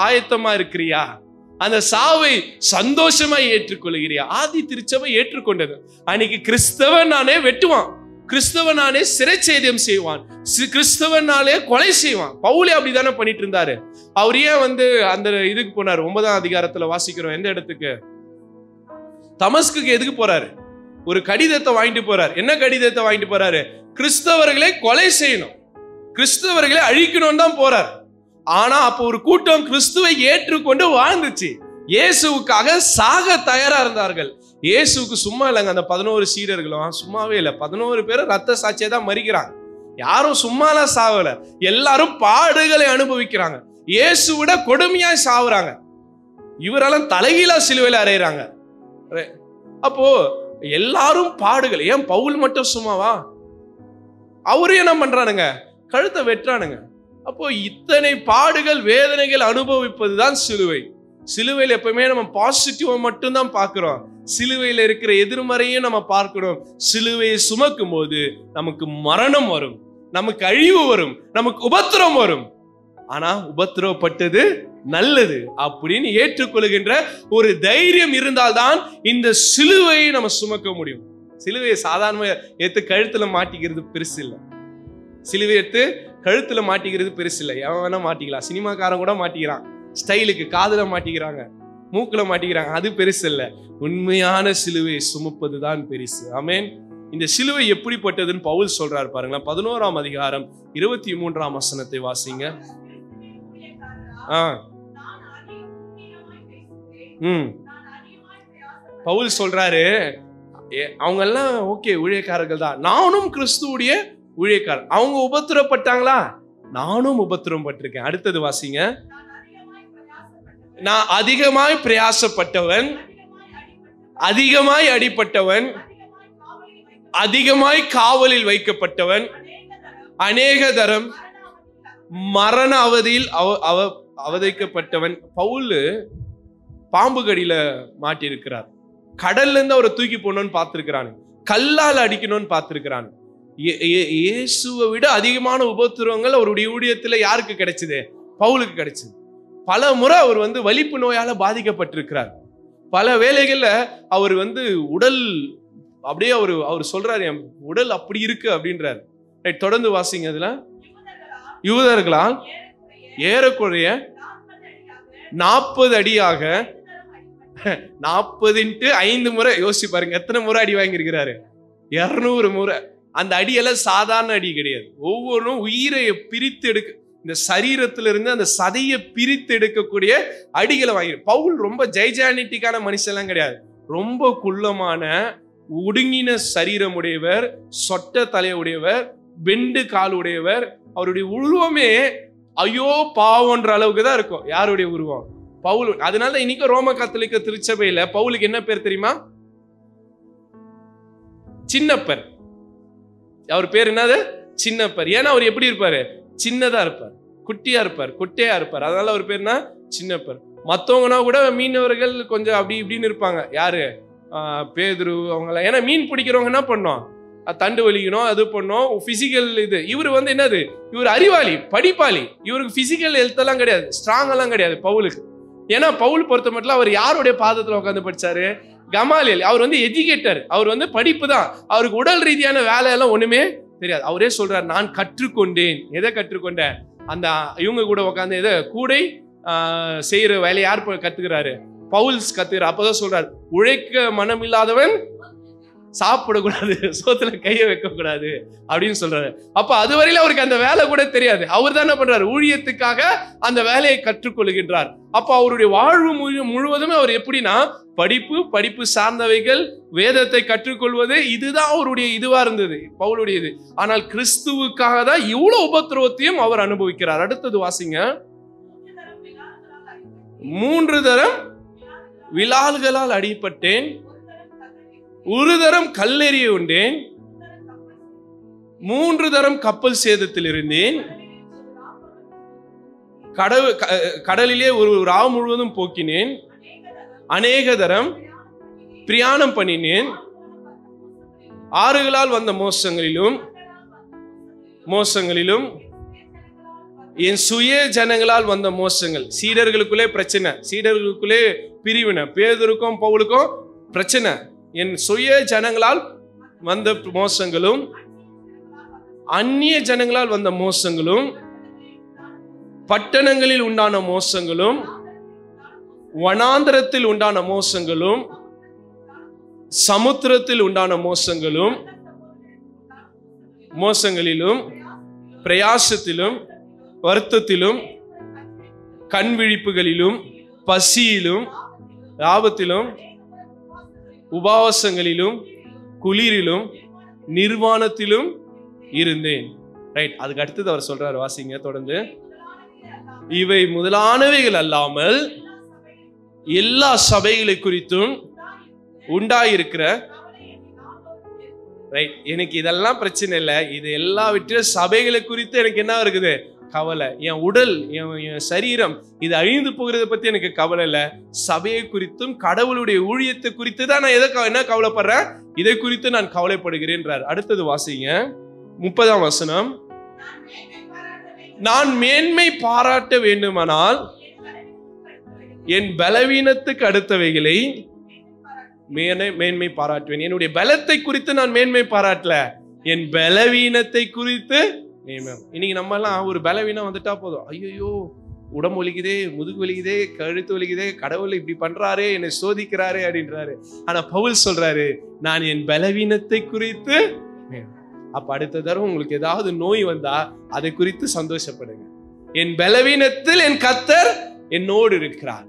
ஆயத்தமா இருக்கிறியா? அந்த சாவை சந்தோஷமா ஏற்றுக்கொள்கிறியா? ஆதி திருச்சபை ஏற்றுக்கொண்டது. அன்னைக்கு கிறிஸ்தவனானே வெட்டுவான், கிறிஸ்தவனானே சிறைச்சேதம் செய்வான், கிறிஸ்தவனாலே கொலை செய்வான். பவுலே அப்படிதானே பண்ணிட்டு இருந்தாரு. அவர் ஏன் அந்த இதுக்கு போனாரு? 9ஆம் அதிகாரத்துல வாசிக்கிறோம். எந்த இடத்துக்கு? தமஸ்குக்கு எதுக்கு போறாரு? ஒரு கடிதத்தை வாங்கிட்டு போறாரு. என்ன கடிதத்தை வாங்கிட்டு போறாரு? கிறிஸ்தவர்களை கொலை செய்யணும், கிறிஸ்தவர்களை அழிக்கணும் தான் போறாரு. ஆனா அப்போ ஒரு கூட்டம் கிறிஸ்துவை ஏற்றுக்கொண்டு வாழ்ந்துச்சு, இயேசுவுக்காக சாக தயாரா இருந்தார்கள். இயேசுக்கு சும்மா இல்லைங்க, அந்த 11 சீடர்களும் சும்மாவே இல்லை. 11 பேரும் ரத்த சாட்சியா தான் மரிக்கிறாங்க. யாரும் சும்மாலாம் சாவல, எல்லாரும் பாடுகளை அனுபவிக்கிறாங்க. இயேசுவிட கொடுமையா சாவுறாங்க. இவரெல்லாம் தலைகீழா சிலுவையில அறையிறாங்க. அப்போ எல்லாரும் பாடுகள். ஏன் பவுல் மட்டும் சும்மாவா? அவரு என்ன பண்றானுங்க? கழுத்தை வெட்டுறானுங்க. அப்போ இத்தனை பாடுகள் வேதனைகள் அனுபவிப்பதுதான் சிலுவை. சிலுவையில் எப்பவுமே நம்ம பாசிட்டிவா மட்டும்தான் பார்க்கிறோம், சிலுவையில் இருக்கிற எதிர்மறையும் நம்ம பார்க்கிறோம். சிலுவையை சுமக்கும் போது நமக்கு மரணம் வரும், நமக்கு அழிவு வரும், நமக்கு உபத்திரம் வரும். ஆனா உபத்திரவப்பட்டது நல்லது அப்படின்னு ஏற்றுக்கொள்கின்ற ஒரு தைரியம் இருந்தால்தான் இந்த சிலுவையை நம்ம சுமக்க முடியும். சிலுவையை சாதாரண எடுத்து கழுத்துல மாட்டிக்கிறது பெருசு இல்லை. சிலுவை எடுத்து கழுத்துல மாட்டிக்கிறது பெருசு இல்லை. எவன் வேணா மாட்டிக்கலாம். சினிமாக்காரன் கூட மாட்டிக்கிறான், ஸ்டைலுக்கு காதுல மாட்டிக்கிறாங்க, மூக்குல மாட்டிக்கிறாங்க. அது பெருசு இல்லை. உண்மையான சிலுவையை சுமப்பதுதான் பெருசு. ஆமென். இந்த சிலுவை எப்படிப்பட்டதுன்னு பவுல் சொல்றாரு பாருங்களா. 11ஆம் அதிகாரம் 23ஆம் வசனத்தை வாசிங்க. பவுல் சொல்றாரு, அவங்க எல்லாம் ஓகே ஊழியக்காரர்கள் தான், நானும் கிறிஸ்துவுடைய ஊழியக்காரர். அவங்க உபத்திரப்பட்டாங்களா? நானும் உபத்திரம் பட்டிருக்கேன். அடுத்தது வாசிங்க. நான் அதிகமாய் பிரயாசப்பட்டவன், அதிகமாய் அடிப்பட்டவன், அதிகமாய் காவலில் வைக்கப்பட்டவன், அநேக தரம் மரண அவதியில் அவதைக்கப்பட்டவன். பவுல் பாம்பு கடியில மாட்டிருக்கிறார். கடல்ல இருந்து அவரை தூக்கி போடணும்னு பார்த்திருக்கிறான், கல்லால் அடிக்கணும்னு பார்த்திருக்கிறான். இயேசுவை விட அதிகமான உபத்திரவங்கள் அவருடைய ஊழியத்துல யாருக்கு கிடைச்சது? பவுலுக்கு கிடைச்சது. பல முறை அவர் வலிப்பு நோயால பாதிக்கப்பட்டிருக்கிறார். பல வேளைகள்ல அவர் உடல் அப்படியே அவர் சொல்றாரு, என் உடல் அப்படி இருக்கு அப்படின்றாரு. தொடர்ந்து வாசிங்க. அதுல யூதர்களால் ஏறக்குறைய 40 அடியாக 40x5 முறை யோசிச்சு பாருங்க, எத்தனை முறை அடி வாங்கியிருக்கிறாரு? 200 முறை. அந்த அடியெல்லாம் சாதாரண அடி கிடையாது. ஒவ்வொன்றும் உயிரை பிரித்து எடுக்க, இந்த சரீரத்திலிருந்து அந்த சதையை பிரித்து எடுக்கக்கூடிய அடிகளை வாங்கி. பவுல் ரொம்ப ஜெய்ஜானிட்டிக்கான மனுஷெல்லாம் கிடையாது. ரொம்ப குள்ளமான ஒடுங்கின சரீரம் உடையவர், சொட்ட தலையுடையவர், பெண்டு கால் உடையவர். அவருடைய உருவமே ஐயோ பாவன்ற அளவுக்கு தான் இருக்கும். யாருடைய உருவம்? பவுல். அதனால இன்னைக்கு ரோம கத்தோலிக்க திருச்சபையில பவுலுக்கு என்ன பேர் தெரியுமா? சின்னப்பர். அவர் பேர் என்னது? சின்னப்பர். ஏன்னா அவர் எப்படி இருப்பாரு? சின்னதா இருப்பார், குட்டியா இருப்பார், குட்டையா இருப்பார். அதனால அவர் பேர் என்ன? சின்னப்பர். மற்றவங்கன்னா கூட மீனவர்கள் கொஞ்சம் அப்படி இப்படின்னு இருப்பாங்க. யாரு? பேதுரு அவங்கள. ஏன்னா மீன் பிடிக்கிறவங்க என்ன பண்ணோம்? தண்டு வலிக்கணும், அது பண்ணோம், பிசிக்கல் இது. இவர் என்னது? இவர் அறிவாளி, படிப்பாளி. இவருக்கு பிசிக்கல் ஹெல்த் எல்லாம் கிடையாது, ஸ்ட்ராங் எல்லாம் கிடையாது பவுலுக்கு. ஏன்னா பவுல் பொறுத்த மட்டும் அவர் யாருடைய பாதத்துல உட்காந்து படிச்சாரு? கமாலியல். அவர் எஜுகேட்டர், அவர் படிப்பு தான். அவருக்கு உடல் ரீதியான வேலை எல்லாம் ஒண்ணுமே தெரியாது. அவரே சொல்றார், நான் கற்றுக்கொண்டேன். எதை கற்றுக்கொண்டேன்? அந்த இவங்க கூட உட்காந்து எதை கூடை செய்யற வேலையை யார் கத்துக்கிறாரு? பவுல்ஸ் கத்துக்கிறார். அப்பதான் சொல்றாரு, உழைக்க மனம் இல்லாதவன் சாப்பிடக்கூடாது, சோத்துல கைய வைக்க கூடாது அப்படின்னு சொல்றாரு. அப்ப அதுவரையில அவருக்கு அந்த வேலை கூட தெரியாது. அவர் தான் என்ன பண்றாரு? ஊழியத்துக்காக அந்த வேலையை கற்றுக்கொள்கின்றார். அப்ப அவருடைய வாழ்வு முழுவதுமே அவர் எப்படின்னா படிப்பு சார்ந்தவைகள், வேதத்தை கற்றுக்கொள்வது, இதுதான் அவருடைய இதுவா இருந்தது, பவுலுடைய இது. ஆனால் கிறிஸ்துவுக்காக தான் இவ்வளவு உபத்திரவத்தையும் அவர் அனுபவிக்கிறார். அடுத்தது வாசிங்க. 3 தரம் விலால்களால் அடிபட்டேன், 1 தரம் கல்லெறிய உண்டேன், 3 தரம் கப்பல் சேதத்தில் இருந்தேன், கடலிலே ஒரு ராவு முழுவதும் போக்கினேன், அநேக தரம் பிரயாணம் பண்ணினேன், ஆறுகளால் வந்த மோசங்களிலும் என் சுய ஜனங்களால் வந்த மோசங்கள். சீடர்களுக்குள்ளே பிரச்சனை, சீடர்களுக்குள்ளே பிரிவினை, பேதுருக்கும் பவுலுக்கும் பிரச்சனை. என் சுய ஜனங்களால் வந்த மோசங்களும், அந்நிய ஜனங்களால் வந்த மோசங்களும், பட்டணங்களில் உண்டான மோசங்களும், வனாந்தரத்தில் உண்டான மோசங்களும், சமுத்திரத்தில் உண்டான மோசங்களிலும், பிரயாசத்திலும், வருத்தத்திலும், கண் விழிப்புகளிலும், பசியிலும், ஆபத்திலும், உபவாசங்களிலும், குளிரிலும், நிர்வாணத்திலும் இருந்தேன். ரைட், அதுக்கு அடுத்தது அவர் சொல்றாரு, வாசிங்க தொடர்ந்து. இவை முதலானவைகள் அல்லாமல் எல்லா சபைகளை குறித்தும் உண்டாயிருக்கிற, ரைட், எனக்கு இதெல்லாம் பிரச்சனை இல்லை, இது எல்லாவற்றையும் சபைகளை குறித்து எனக்கு என்ன இருக்குது? கவலை. என் உடல், என் சரீரம் இது அழிந்து போகிறத பத்தி எனக்கு கவலை இல்லை. சபையை குறித்தும் கடவுளுடைய ஊழியத்தை குறித்து தான் நான் என்ன கவலைப்படுறேன், இதை குறித்து நான் கவலைப்படுகிறேன். அடுத்தது வாசிங்க, 30ஆம் வசனம். நான் மேன்மை பாராட்ட வேண்டுமானால் என் பலவீனத்துக்கு அடுத்தவைகளை மேன்மை பாராட்டுவேன். என்னுடைய பலத்தை குறித்து நான் மேன்மை பாராட்டல, என் பலவீனத்தை குறித்து. இன்னைக்கு நம்ம எல்லாம் ஒரு பலவீனம் வந்துட்டா போதும், ஐயோ உடம்பு வலிக்குதே, முதுகு வலிக்குதே, கழுத்து வலிக்குதே, கடவுள் இப்படி பண்றாரே, என்னை சோதிக்கிறாரே அப்படின்றாரு. ஆனா பவுல் சொல்றாரு, நான் என் பலவீனத்தை குறித்து. அப்ப அடுத்த தடவை உங்களுக்கு ஏதாவது நோய் வந்தா அதை குறித்து சந்தோஷப்படுங்க. என் பலவீனத்தில் என் கர்த்தர் என்னோடு இருக்கிறார்,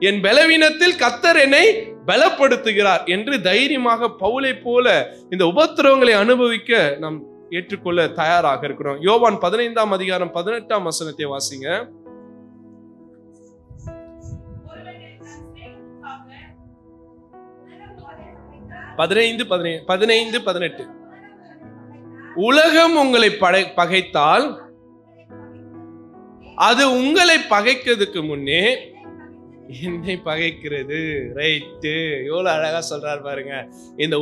என் பலவீனத்தில் கர்த்தர் என்னை பலப்படுத்துகிறார் என்று தைரியமாக பவுலை போல இந்த உபத்திரவங்களை அனுபவிக்க நாம் ஏற்றுக்கொள்ள தயாராக இருக்கிறோம். யோவான் 15ஆம் அதிகாரம் 18ஆம் வசனத்தை வாசிங்க. 15-18. உலகம் உங்களை பகைத்தால் அது உங்களை பகைக்கிறதுக்கு முன்னே என்னை பகைக்கிறது. ரைட்டு, எவ்வளவு அழகா சொல்றாரு பாருங்க. இந்த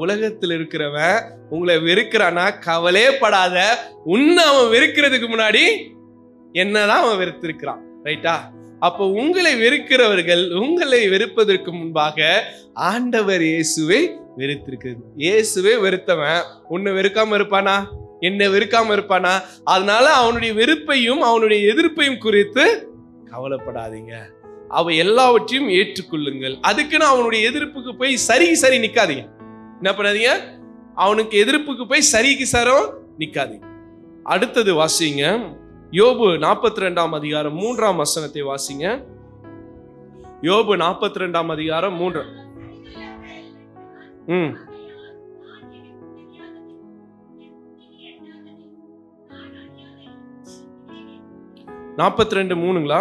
உலகத்தில் இருக்கிறவன் உங்களை வெறுக்கிறானா, கவலையே படாத, உன்னை அவன் வெறுக்கிறதுக்கு முன்னாடி என்னதான் அவன் வெறுத்திருக்கிறான். ரைட்டா? அப்போ உங்களை வெறுக்கிறவர்கள் உங்களை வெறுப்பதற்கு முன்பாக ஆண்டவர் இயேசுவை வெறுத்திருக்கிறது. இயேசுவே வெறுத்தவன் உன்னை வெறுக்காம இருப்பானா? என்னை வெறுக்காம இருப்பானா? அதனால அவனுடைய வெறுப்பையும் அவனுடைய எதிர்ப்பையும் குறித்து கவலைப்படாதீங்க, அவ எல்லாவற்றையும் ஏற்றுக்கொள்ளுங்கள். அதுக்குன்னு அவனுடைய எதிர்ப்புக்கு போய் சரி நிக்காதீங்க. என்ன பண்ணாதீங்க? அவனுக்கு எதிர்ப்புக்கு போய் சரிக்கு சரம் நிக்காதீங்க. அடுத்தது வாசிங்க, யோபு 42ஆம் அதிகாரம் 3ஆம் வசனத்தை வாசிங்க. யோபு 42ஆம் அதிகாரம் 3. 42:3ங்களா?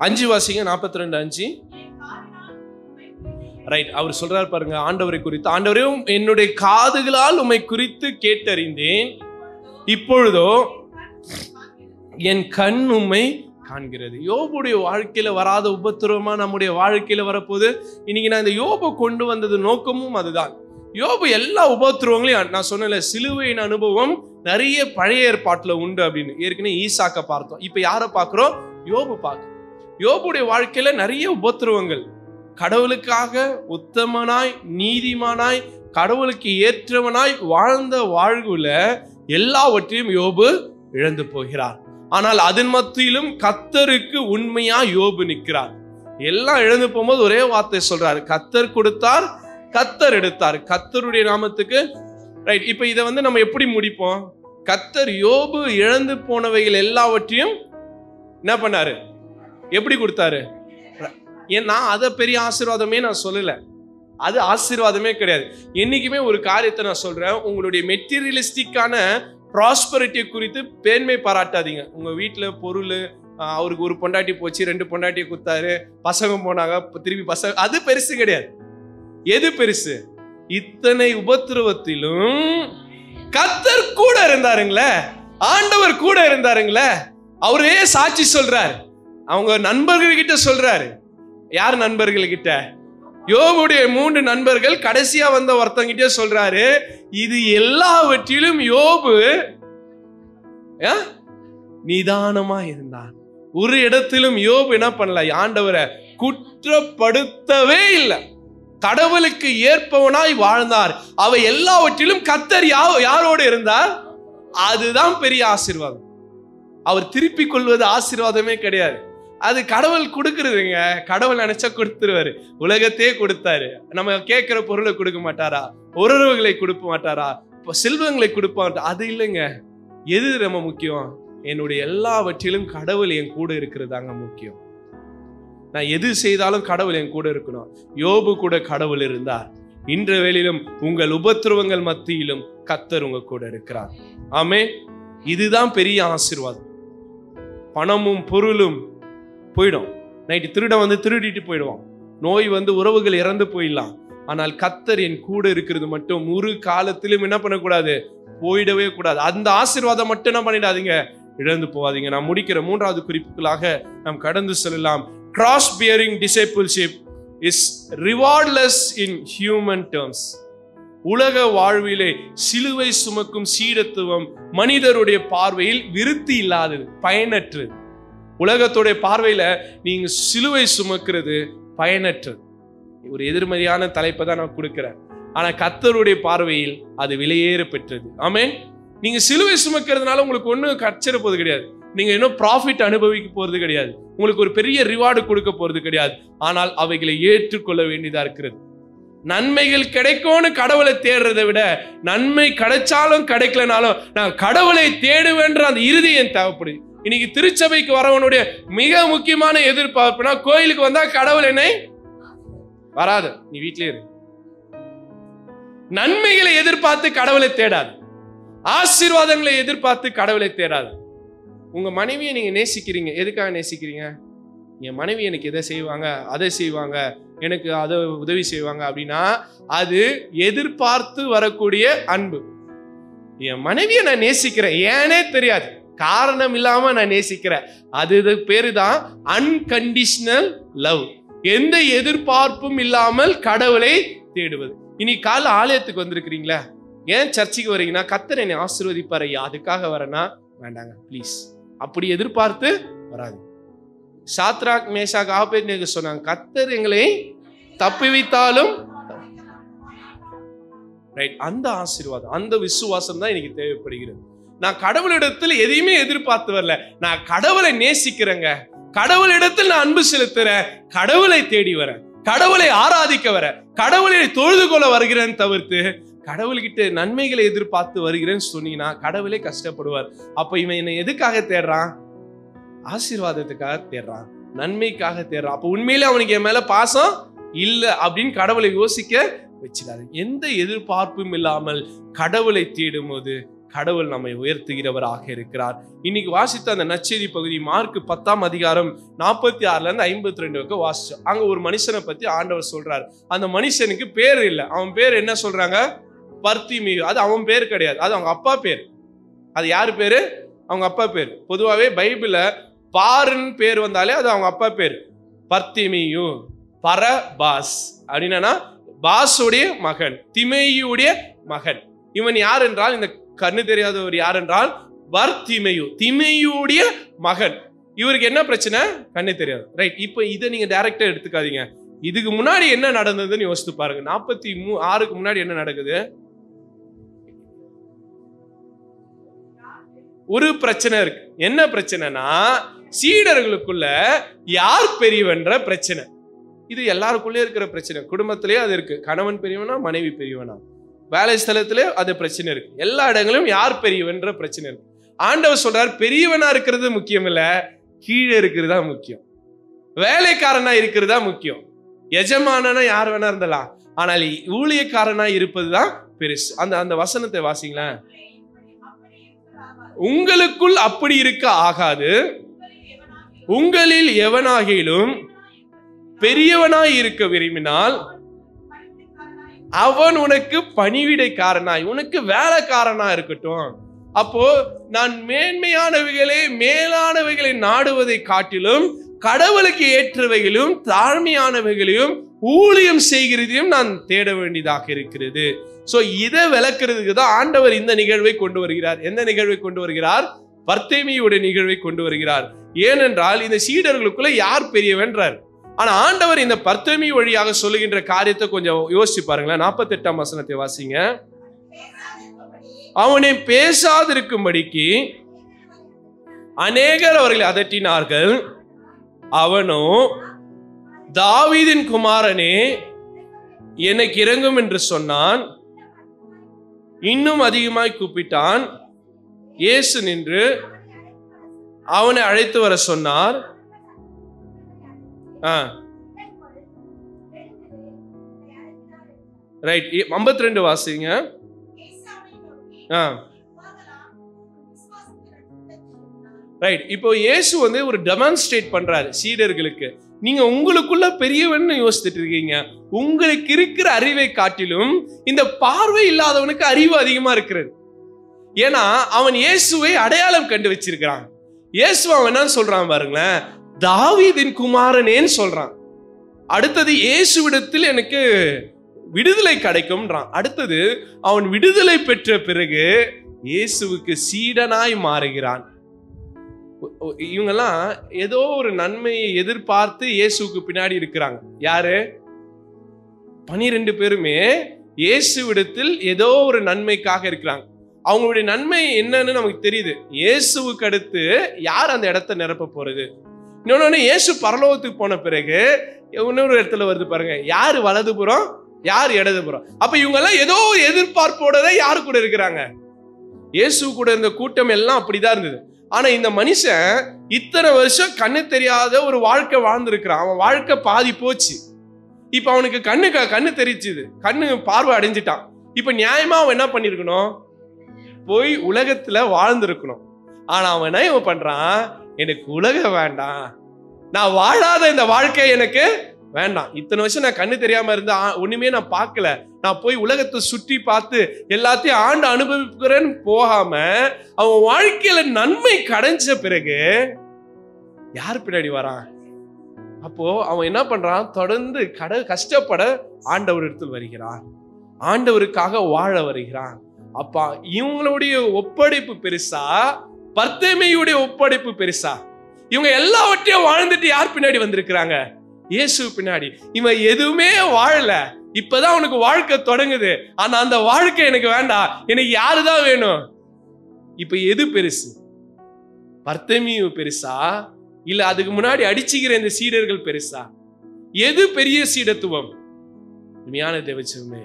அஞ்சு வாசிங்க. 42:5. ரைட், அவர் சொல்றாரு பாருங்க ஆண்டவரை குறித்து. ஆண்டவரையும் என்னுடைய காதுகளால் உம்மை குறித்து கேட்டறிந்தேன், இப்பொழுதோ என் கண் உம்மை காண்கிறது. யோபுடைய வாழ்க்கையில வராத உபத்திரவமா நம்முடைய வாழ்க்கையில வரப்போது. இன்னைக்கு நான் இந்த யோபு கொண்டு வந்தது நோக்கமும் அதுதான். யோபு எல்லா உபத்திரவங்களையும், நான் சொன்னல, சிலுவையின் அனுபவம் நிறைய பழைய ஏற்பாட்டுல உண்டு அப்படின்னு. ஏற்கனவே ஈசாக்க பார்த்தோம். இப்ப யாரை பார்க்கிறோம்? யோபு பார்க்கிறோம். யோபுடைய வாழ்க்கையில நிறைய உபத்திரவங்கள். கடவுளுக்காக உத்தமனாய் நீதிமானாய் கடவுளுக்கு ஏற்றவனாய் வாழ்ந்த வாழ்வுல எல்லாவற்றையும் யோபு இழந்து போகிறார். ஆனால் அதன் மத்தியிலும் கர்த்தருக்கு உண்மையா யோபு நிற்கிறார். எல்லாம் இழந்து போகும்போது ஒரே வார்த்தை சொல்றாரு, கர்த்தர் கொடுத்தார், கர்த்தர் எடுத்தார், கர்த்தருடைய நாமத்துக்கு. ரைட். இப்ப இதை நம்ம எப்படி முடிப்போம்? கர்த்தர் யோபு இழந்து போனவைகள் எல்லாவற்றையும் என்ன பண்ணாரு? எப்படி கொடுத்தாரு? நான் அதை பெரிய ஆசீர்வாதமே நான் சொல்லல, அது ஆசீர்வாதமே கிடையாது. என்னைக்குமே ஒரு காரியத்தை நான் சொல்றேன், உங்களுடைய மெட்டீரியலிஸ்டிக்கான ப்ராஸ்பரிட்டியை குறித்து பேண்மை பாராட்டாதீங்க. உங்க வீட்டுல பொருள், அவருக்கு ஒரு பொண்டாட்டி போச்சு, 2 பொண்டாட்டியை குத்தாரு, பசங்க போனாங்க, திருப்பி பசங்க, அது பெருசு கிடையாது. எது பெருசு? இத்தனை உபத்திரவத்திலும் கர்த்தர் கூட இருந்தாருங்களே, ஆண்டவர் கூட இருந்தாருங்களே. அவரே சாட்சி சொல்றாரு. அவங்க நண்பர்கள் கிட்ட சொல்றாரு. யார் நண்பர்கள் கிட்ட? யோபுடைய 3 நண்பர்கள் கடைசியா வந்த ஒருத்தங்கிட்டே சொல்றாரு, இது எல்லாவற்றிலும் யோபு நிதானமா இருந்தான். ஒரு இடத்திலும் யோபு என்ன பண்ணல? ஆண்டவரை குற்றப்படுத்தவே இல்லை. கடவுளுக்கு ஏற்பவனாய் வாழ்ந்தார். அவை எல்லாவற்றிலும் கர்த்தர் யாரோடு இருந்தார்? அதுதான் பெரிய ஆசீர்வாதம். அவர் திருப்பிக் கொள்வது ஆசீர்வாதமே கிடையாது, அது கடவுள் கொடுக்கறதுங்க. கடவுள் நினைச்சா கொடுத்துருவாரு. உலகத்தையே கொடுத்தாரு. நம்ம கேட்கிற பொருளை கொடுக்க மாட்டாரா? உறவுகளை கொடுக்க மாட்டாரா? செல்வங்களை கொடுப்ப மாட்டாரா? அது இல்லைங்க. எது ரொம்ப முக்கியம்? என்னுடைய எல்லாவற்றிலும் கடவுள் என் கூட இருக்கிறதாங்க முக்கியம். நான் எது செய்தாலும் கடவுள் என் கூட இருக்கணும். யோபு கூட கடவுள் இருந்தார். இன்ற வேளையிலும் உங்கள் உபத்திரவங்கள் மத்தியிலும் கர்த்தர் உங்க கூட இருக்கிறார். ஆமென். இதுதான் பெரிய ஆசீர்வாதம். பணமும் பொருளும் போயிடும். நைட்டு திருடன் திருடிட்டு போயிடுவான். நோய் உறவுகள் இறந்து போயிடலாம். ஆனால் கர்த்தர் என் கூட இருக்கிறது மட்டும் ஒரு காலத்திலும் என்ன பண்ணக்கூடாது? போயிடவே கூடாது. அந்த ஆசீர்வாதம் மட்டும் என்ன பண்ணிடாதீங்க, இழந்து போவாதீங்க. நான் முடிக்கிற 3வது குறிப்புகளாக நாம் கடந்து செல்லலாம். Cross bearing discipleship is rewardless in human terms. உலக வாழ்விலே சிலுவை சுமக்கும் சீடத்துவம் மனிதருடைய பார்வையில் விருத்தி இல்லாதது, பயனற்றது. உலகத்துடைய பார்வையில நீங்க சிலுவை சுமக்கிறது பயனற்றது. ஒரு எதிர்மறையான தலைப்பை தான் நான் கொடுக்கிறேன். ஆனா கர்த்தருடைய பார்வையில் அது விலையேற பெற்றது. ஆமென். நீங்க சிலுவை சுமக்கிறதுனால உங்களுக்கு ஒன்றும் கச்சிட போறது கிடையாது. நீங்க இன்னும் ப்ராஃபிட் அனுபவிக்க போறது கிடையாது. உங்களுக்கு ஒரு பெரிய ரிவார்டு கொடுக்க போறது கிடையாது. ஆனால் அவைகளை ஏற்றுக்கொள்ள வேண்டியதா இருக்கிறது. நன்மைகள் கிடைக்கும்னு கடவுளை தேடுறதை விட நன்மை கிடைச்சாலும் கிடைக்கலனாலும் நான் கடவுளை தேடுவேன்ற அந்த இருதயம் தேவைப்படுது. இன்னைக்கு திருச்சபைக்கு வரவனுடைய மிக முக்கியமான எதிர்பார்ப்புனா, கோயிலுக்கு வந்தா கடவுள் என்னை வராது, நீ வீட்டிலே இரு. நன்மைகளை எதிர்பார்த்து கடவுளை தேடாது. ஆசீர்வாதங்களை எதிர்பார்த்து கடவுளை தேடாது. உங்க மனைவியை நீங்க நேசிக்கிறீங்க. எதுக்காக நேசிக்கிறீங்க? என் மனைவி எனக்கு எதை செய்வாங்க, அதை செய்வாங்க, எனக்கு அதை உதவி செய்வாங்க அப்படின்னா அது எதிர்பார்த்து வரக்கூடிய அன்பு. என் மனைவியை நான் நேசிக்கிறேன், ஏனே தெரியாது, காரணம் இல்லாம நான் நேசிக்கிறேன். அது பேரு தான் அன்கண்டிஷனல் லவ். எந்த எதிர்பார்ப்பும் இல்லாமல் கடவுளை தேடுவது. இன்னைக்கு கால ஆலயத்துக்கு வந்திருக்கிறீங்களா? ஏன் சர்ச்சைக்கு வரீங்கன்னா, கர்த்தர் என்னை ஆசீர்வதிப்பார் ஐயா, அதுக்காக வரேன்னா வேண்டாங்க ப்ளீஸ். அப்படி எதிர்பார்த்து வராது. சாத்ராக் மேஷாக் ஆபேத்நேகோ சொன்னாங்க, கர்த்தர் எங்களை தப்புவித்தாலும் ரைட். அந்த ஆசீர்வாதம், அந்த விசுவாசம் தான் எனக்கு தேவைப்படுகிறது. நான் கடவுளிடத்தில் எதையுமே எதிர்பார்த்து வரல, நான் கடவுளை நேசிக்கிறேங்க. கடவுளிடத்தில் நான் அன்பு செலுத்துறேன், கடவுளை தேடி வரேன், கடவுளை ஆராதிக்க வர, கடவுளை தொழுது கொள்ள வருகிறேன் தவிர்த்து கடவுள்கிட்ட நன்மைகளை எதிர்பார்த்து வருகிறேன்னு சொன்னீங்கன்னா கடவுளே கஷ்டப்படுவார். அப்ப இவன் என்னை எதுக்காக தேடுறான்? ஆசீர்வாதத்துக்காக தேடுறான், நன்மைக்காக தேடுறான். அப்ப உண்மையிலே அவனுக்கு என் மேல பாசம் இல்ல அப்படின்னு கடவுளை யோசிக்க வச்சிடாது. எந்த எதிர்பார்ப்பும் இல்லாமல் கடவுளை தேடும் போது கடவுள் நம்மை உயர்த்துகிறவராக இருக்கிறார். இன்னைக்கு வாசித்த அந்த நற்செய்தி பகுதி மார்க் 10ஆம் அதிகாரம் 46ல இருந்து 52 வரைக்கும் வாசிச்சோம். அங்க ஒரு மனுஷனை பத்தி ஆண்டவர் சொல்றாரு. அந்த மனுஷனுக்கு பேர் இல்லை. அவன் பேர் என்ன சொல்றாங்க? பர்த்திமேயு. அது அவன் பேர் கிடையாது, அது அவங்க அப்பா பேர். அது யாரு பேரு? அவங்க அப்பா பேர். பொதுவாகவே பைபிள்ல பாருன்னு பேர் வந்தாலே அது அவங்க அப்பா பேர். பர்த்திமேயு, பரபாஸ் அப்படின்னா பாசுடைய மகன், திமேயுடைய மகன். இவன் யார் என்றால் இந்த கண்ணு தெரியாதவர் யார் என்றால் பர்திமேயு, திமேயுடைய மகன். இவருக்கு என்ன பிரச்சனை? கண்ணு தெரியாது. ரைட். இப்போ இதை நீங்க டைரக்டா எடுத்துக்காதீங்க. இதுக்கு முன்னாடி என்ன நடந்ததுன்னு யோசித்து பாருங்க. 46க்கு முன்னாடி என்ன நடக்குது? ஒரு பிரச்சனை இருக்கு. என்ன பிரச்சனைனா, சீடர்களுக்குள்ள யார் பெரியவன்ற பிரச்சனை. இது எல்லாருக்குள்ளே இருக்கிற பிரச்சனை. குடும்பத்திலேயே அது இருக்கு. கணவன் பெரியவனா, மனைவி பெரியவனா, வேலை ஸ்தலத்திலே அது பிரச்சனை இருக்கு. எல்லா இடங்களிலும் யார் பெரியவன்ற பிரச்சனை இருக்கு. ஆண்டவர் சொல்றார், பெரியவனா இருக்கிறது முக்கியம் இல்ல, கீழே இருக்கிறதா முக்கியம். வேலைக்காரனா இருக்கிறதா முக்கியம். எஜமானனா யார் வேணா இருந்தலாம், ஆனால் ஊழியக்காரனா இருப்பதுதான் பெருசு. அந்த வசனத்தை வாசிங்களேன். உங்களுக்குள் அப்படி இருக்க ஆகாது, உங்களில் எவனாகிலும் பெரியவனாய் இருக்க விரும்பினால் அவன் உனக்கு பணிவிடைக்காரனாய், உனக்கு வேலைக்காரனா இருக்கட்டும். அப்போ நான் மேன்மையானவைகளே மேலானவைகளை நாடுவதை காட்டிலும் கடவுளுக்கு ஏற்றவைகளும் தாழ்மையானவைகளையும் ஊழியம் செய்கிறதையும் நான் தேட வேண்டியதாக இருக்கிறது. சோ இதை விளக்குறதுக்கு தான் ஆண்டவர் இந்த நிகழ்வை கொண்டு வருகிறார். எந்த நிகழ்வை கொண்டு வருகிறார்? பர்தேமியுடைய நிகழ்வை கொண்டு வருகிறார். ஏனென்றால் இந்த சீடர்களுக்குள்ள யார் பெரியவன்றார். ஆனா ஆண்டவர் இந்த பர்தேமி வழியாக சொல்லுகின்ற காரியத்தை கொஞ்சம் யோசிச்சு பாருங்களேன். 48ஆம் வசனத்தை வாசிங்க. அவனை பேசாதிருக்கும்படிக்கு அநேகர் அவர்களை அதட்டினார்கள். அவனோ, தாவீதின் குமாரனே எனக்கு இறங்கும் என்று சொன்னான். இன்னும் அதிகமாய் கூப்பிட்டான். இயேசு நின்று அவனை அழைத்து வர சொன்னார். ரைட். 52 வாசிங்க. ரைட். இப்போ இயேசு ஒரு டெமான்ஸ்ட்ரேட் பண்றாரு சீடர்களுக்கு. நீங்க உங்களுக்குள்ள பெரியவன்னு யோசிச்சுட்டு இருக்கீங்க. உங்களுக்கு இருக்கிற அறிவை காட்டிலும் இந்த பார்வை இல்லாதவனுக்கு அறிவு அதிகமா இருக்கிறது. ஏன்னா அவன் இயேசுவை அடையாளம் கண்டு வச்சிருக்கிறான். இயேசு அவன் என்ன சொல்றான் பாருங்களேன், தாவீதின் குமாரனேன்னு சொல்றான். அடுத்தது இயேசுவிடத்தில் எனக்கு விடுதலை கிடைக்கும்ன்றான். அடுத்தது அவன் விடுதலை பெற்ற பிறகு இயேசுவுக்கு சீடனாய் மாறுகிறான். இவங்கெல்லாம் ஏதோ ஒரு நன்மையை எதிர்பார்த்து இயேசுவுக்கு பின்னாடி இருக்கிறாங்க. யாரு? 12 பேருமே இயேசுவிடத்தில் ஏதோ ஒரு நன்மைக்காக இருக்கிறாங்க. அவங்களுடைய நன்மை என்னன்னு நமக்கு தெரியுது. இயேசுவுக்கு அடுத்து யார் அந்த இடத்தை நிரப்ப போறது? இன்னொன்னு, இயேசு பரலோகத்துக்கு போன பிறகு இன்னொரு இடத்துல வருது பாருங்க, யாரு வலதுபுறம் யார் இடதுபுறம். அப்ப இவங்க எல்லாம் ஏதோ எதிர்பார்ப்போட யாரு கூட இருக்கிறாங்க? இயேசு கூட இருந்த கூட்டம் எல்லாம் அப்படிதான் இருந்தது. ஆனா இந்த மனுஷன் இத்தனை வருஷம் கண்ணு தெரியாத ஒரு வாழ்க்கை வாழ்ந்திருக்கிறான். அவன் வாழ்க்கை பாதி போச்சு. இப்ப அவனுக்கு கண்ணு தெரிச்சுது, கண்ணு பார்வை அடைஞ்சிட்டான். இப்ப நியாயமா அவன் என்ன பண்ணிருக்கணும்? போய் உலகத்துல வாழ்ந்திருக்கணும். ஆனா அவன் என்ன பண்றான்? எனக்கு உலகம் வேண்டாம், நான் வாழாத இந்த வாழ்க்கை எனக்கு வேண்டாம். இத்தனை வருஷம் நான் கண்ணு தெரியாம இருந்தா ஒண்ணுமே நான் பார்க்கல, நான் போய் உலகத்தை சுற்றி பார்த்து எல்லாத்தையும் ஆண்டு அனுபவிக்கிறேன்னு போகாம அவன் வாழ்க்கையில நன்மை கிடைச்ச பிறகு யார் பின்னாடி வரான்? அப்போ அவன் என்ன பண்றான்? தொடர்ந்து கஷ்டப்பட ஆண்டவர் இடத்தில் வருகிறான், ஆண்டவருக்காக வாழ வருகிறான். அப்பா இவங்களுடைய ஒப்படைப்பு பெருசா, பர்தேமியுடைய ஒப்படைப்பு பெருசா? இவங்க எல்லாவற்றையும் வாழ்ந்துட்டு யார் பின்னாடி வந்திருக்கிறாங்க? இயேசு பின்னாடி. இவன் எதுவுமே வாழல, இப்பதான் அவனுக்கு வாழ்க்கை தொடங்குது. ஆனா அந்த வாழ்க்கை எனக்கு வேண்டாம், எனக்கு யாருதான் வேணும்? இப்ப எது பெருசு? பர்தேமியு பெருசா, இல்ல அதுக்கு முன்னாடி அடிச்சுக்கிற இந்த சீடர்கள் பெருசா? எது பெரிய சீடத்துவம்? உண்மையான தேவச்சமே,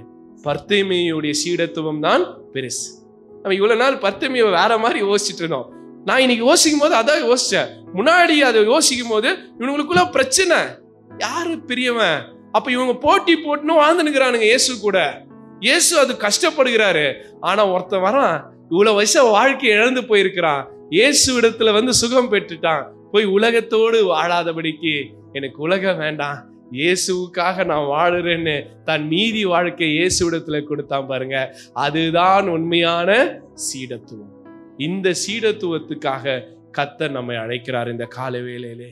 பர்தேமியுடைய சீடத்துவம் தான் பெருசு. நம்ம இவ்வளவு நாள் பர்தேமியை வேற மாதிரி யோசிச்சுட்டு இருந்தோம். நான் இன்னைக்கு யோசிக்கும் போது அதான் யோசிச்சேன். முன்னாடி அதை யோசிக்கும் போது இவங்களுக்குள்ள பிரச்சனை, யாரு பெரியவன்? அப்ப இவங்க போட்டி போட்டுன்னு வாழ்ந்துனுக்குறானுங்க இயேசு கூட. இயேசு அது கஷ்டப்படுகிறாரு. ஆனா ஒருத்தன் வரான், இவ்வளவு வருஷம் வாழ்க்கை இழந்து போயிருக்கிறான், இயேசு இடத்துல சுகம் பெற்றுட்டான். போய் உலகத்தோடு வாழாதபடிக்கு எனக்கு உலகம் வேண்டாம், இயேசுவுக்காக நான் வாழுறேன்னு தன் மீதி வாழ்க்கை இயேசு இடத்துல கொடுத்தான் பாருங்க. அதுதான் உண்மையான சீடத்துவம். இந்த சீடத்துவத்துக்காக கர்த்தர் நம்மை அழைக்கிறார் இந்த கால வேளையிலே.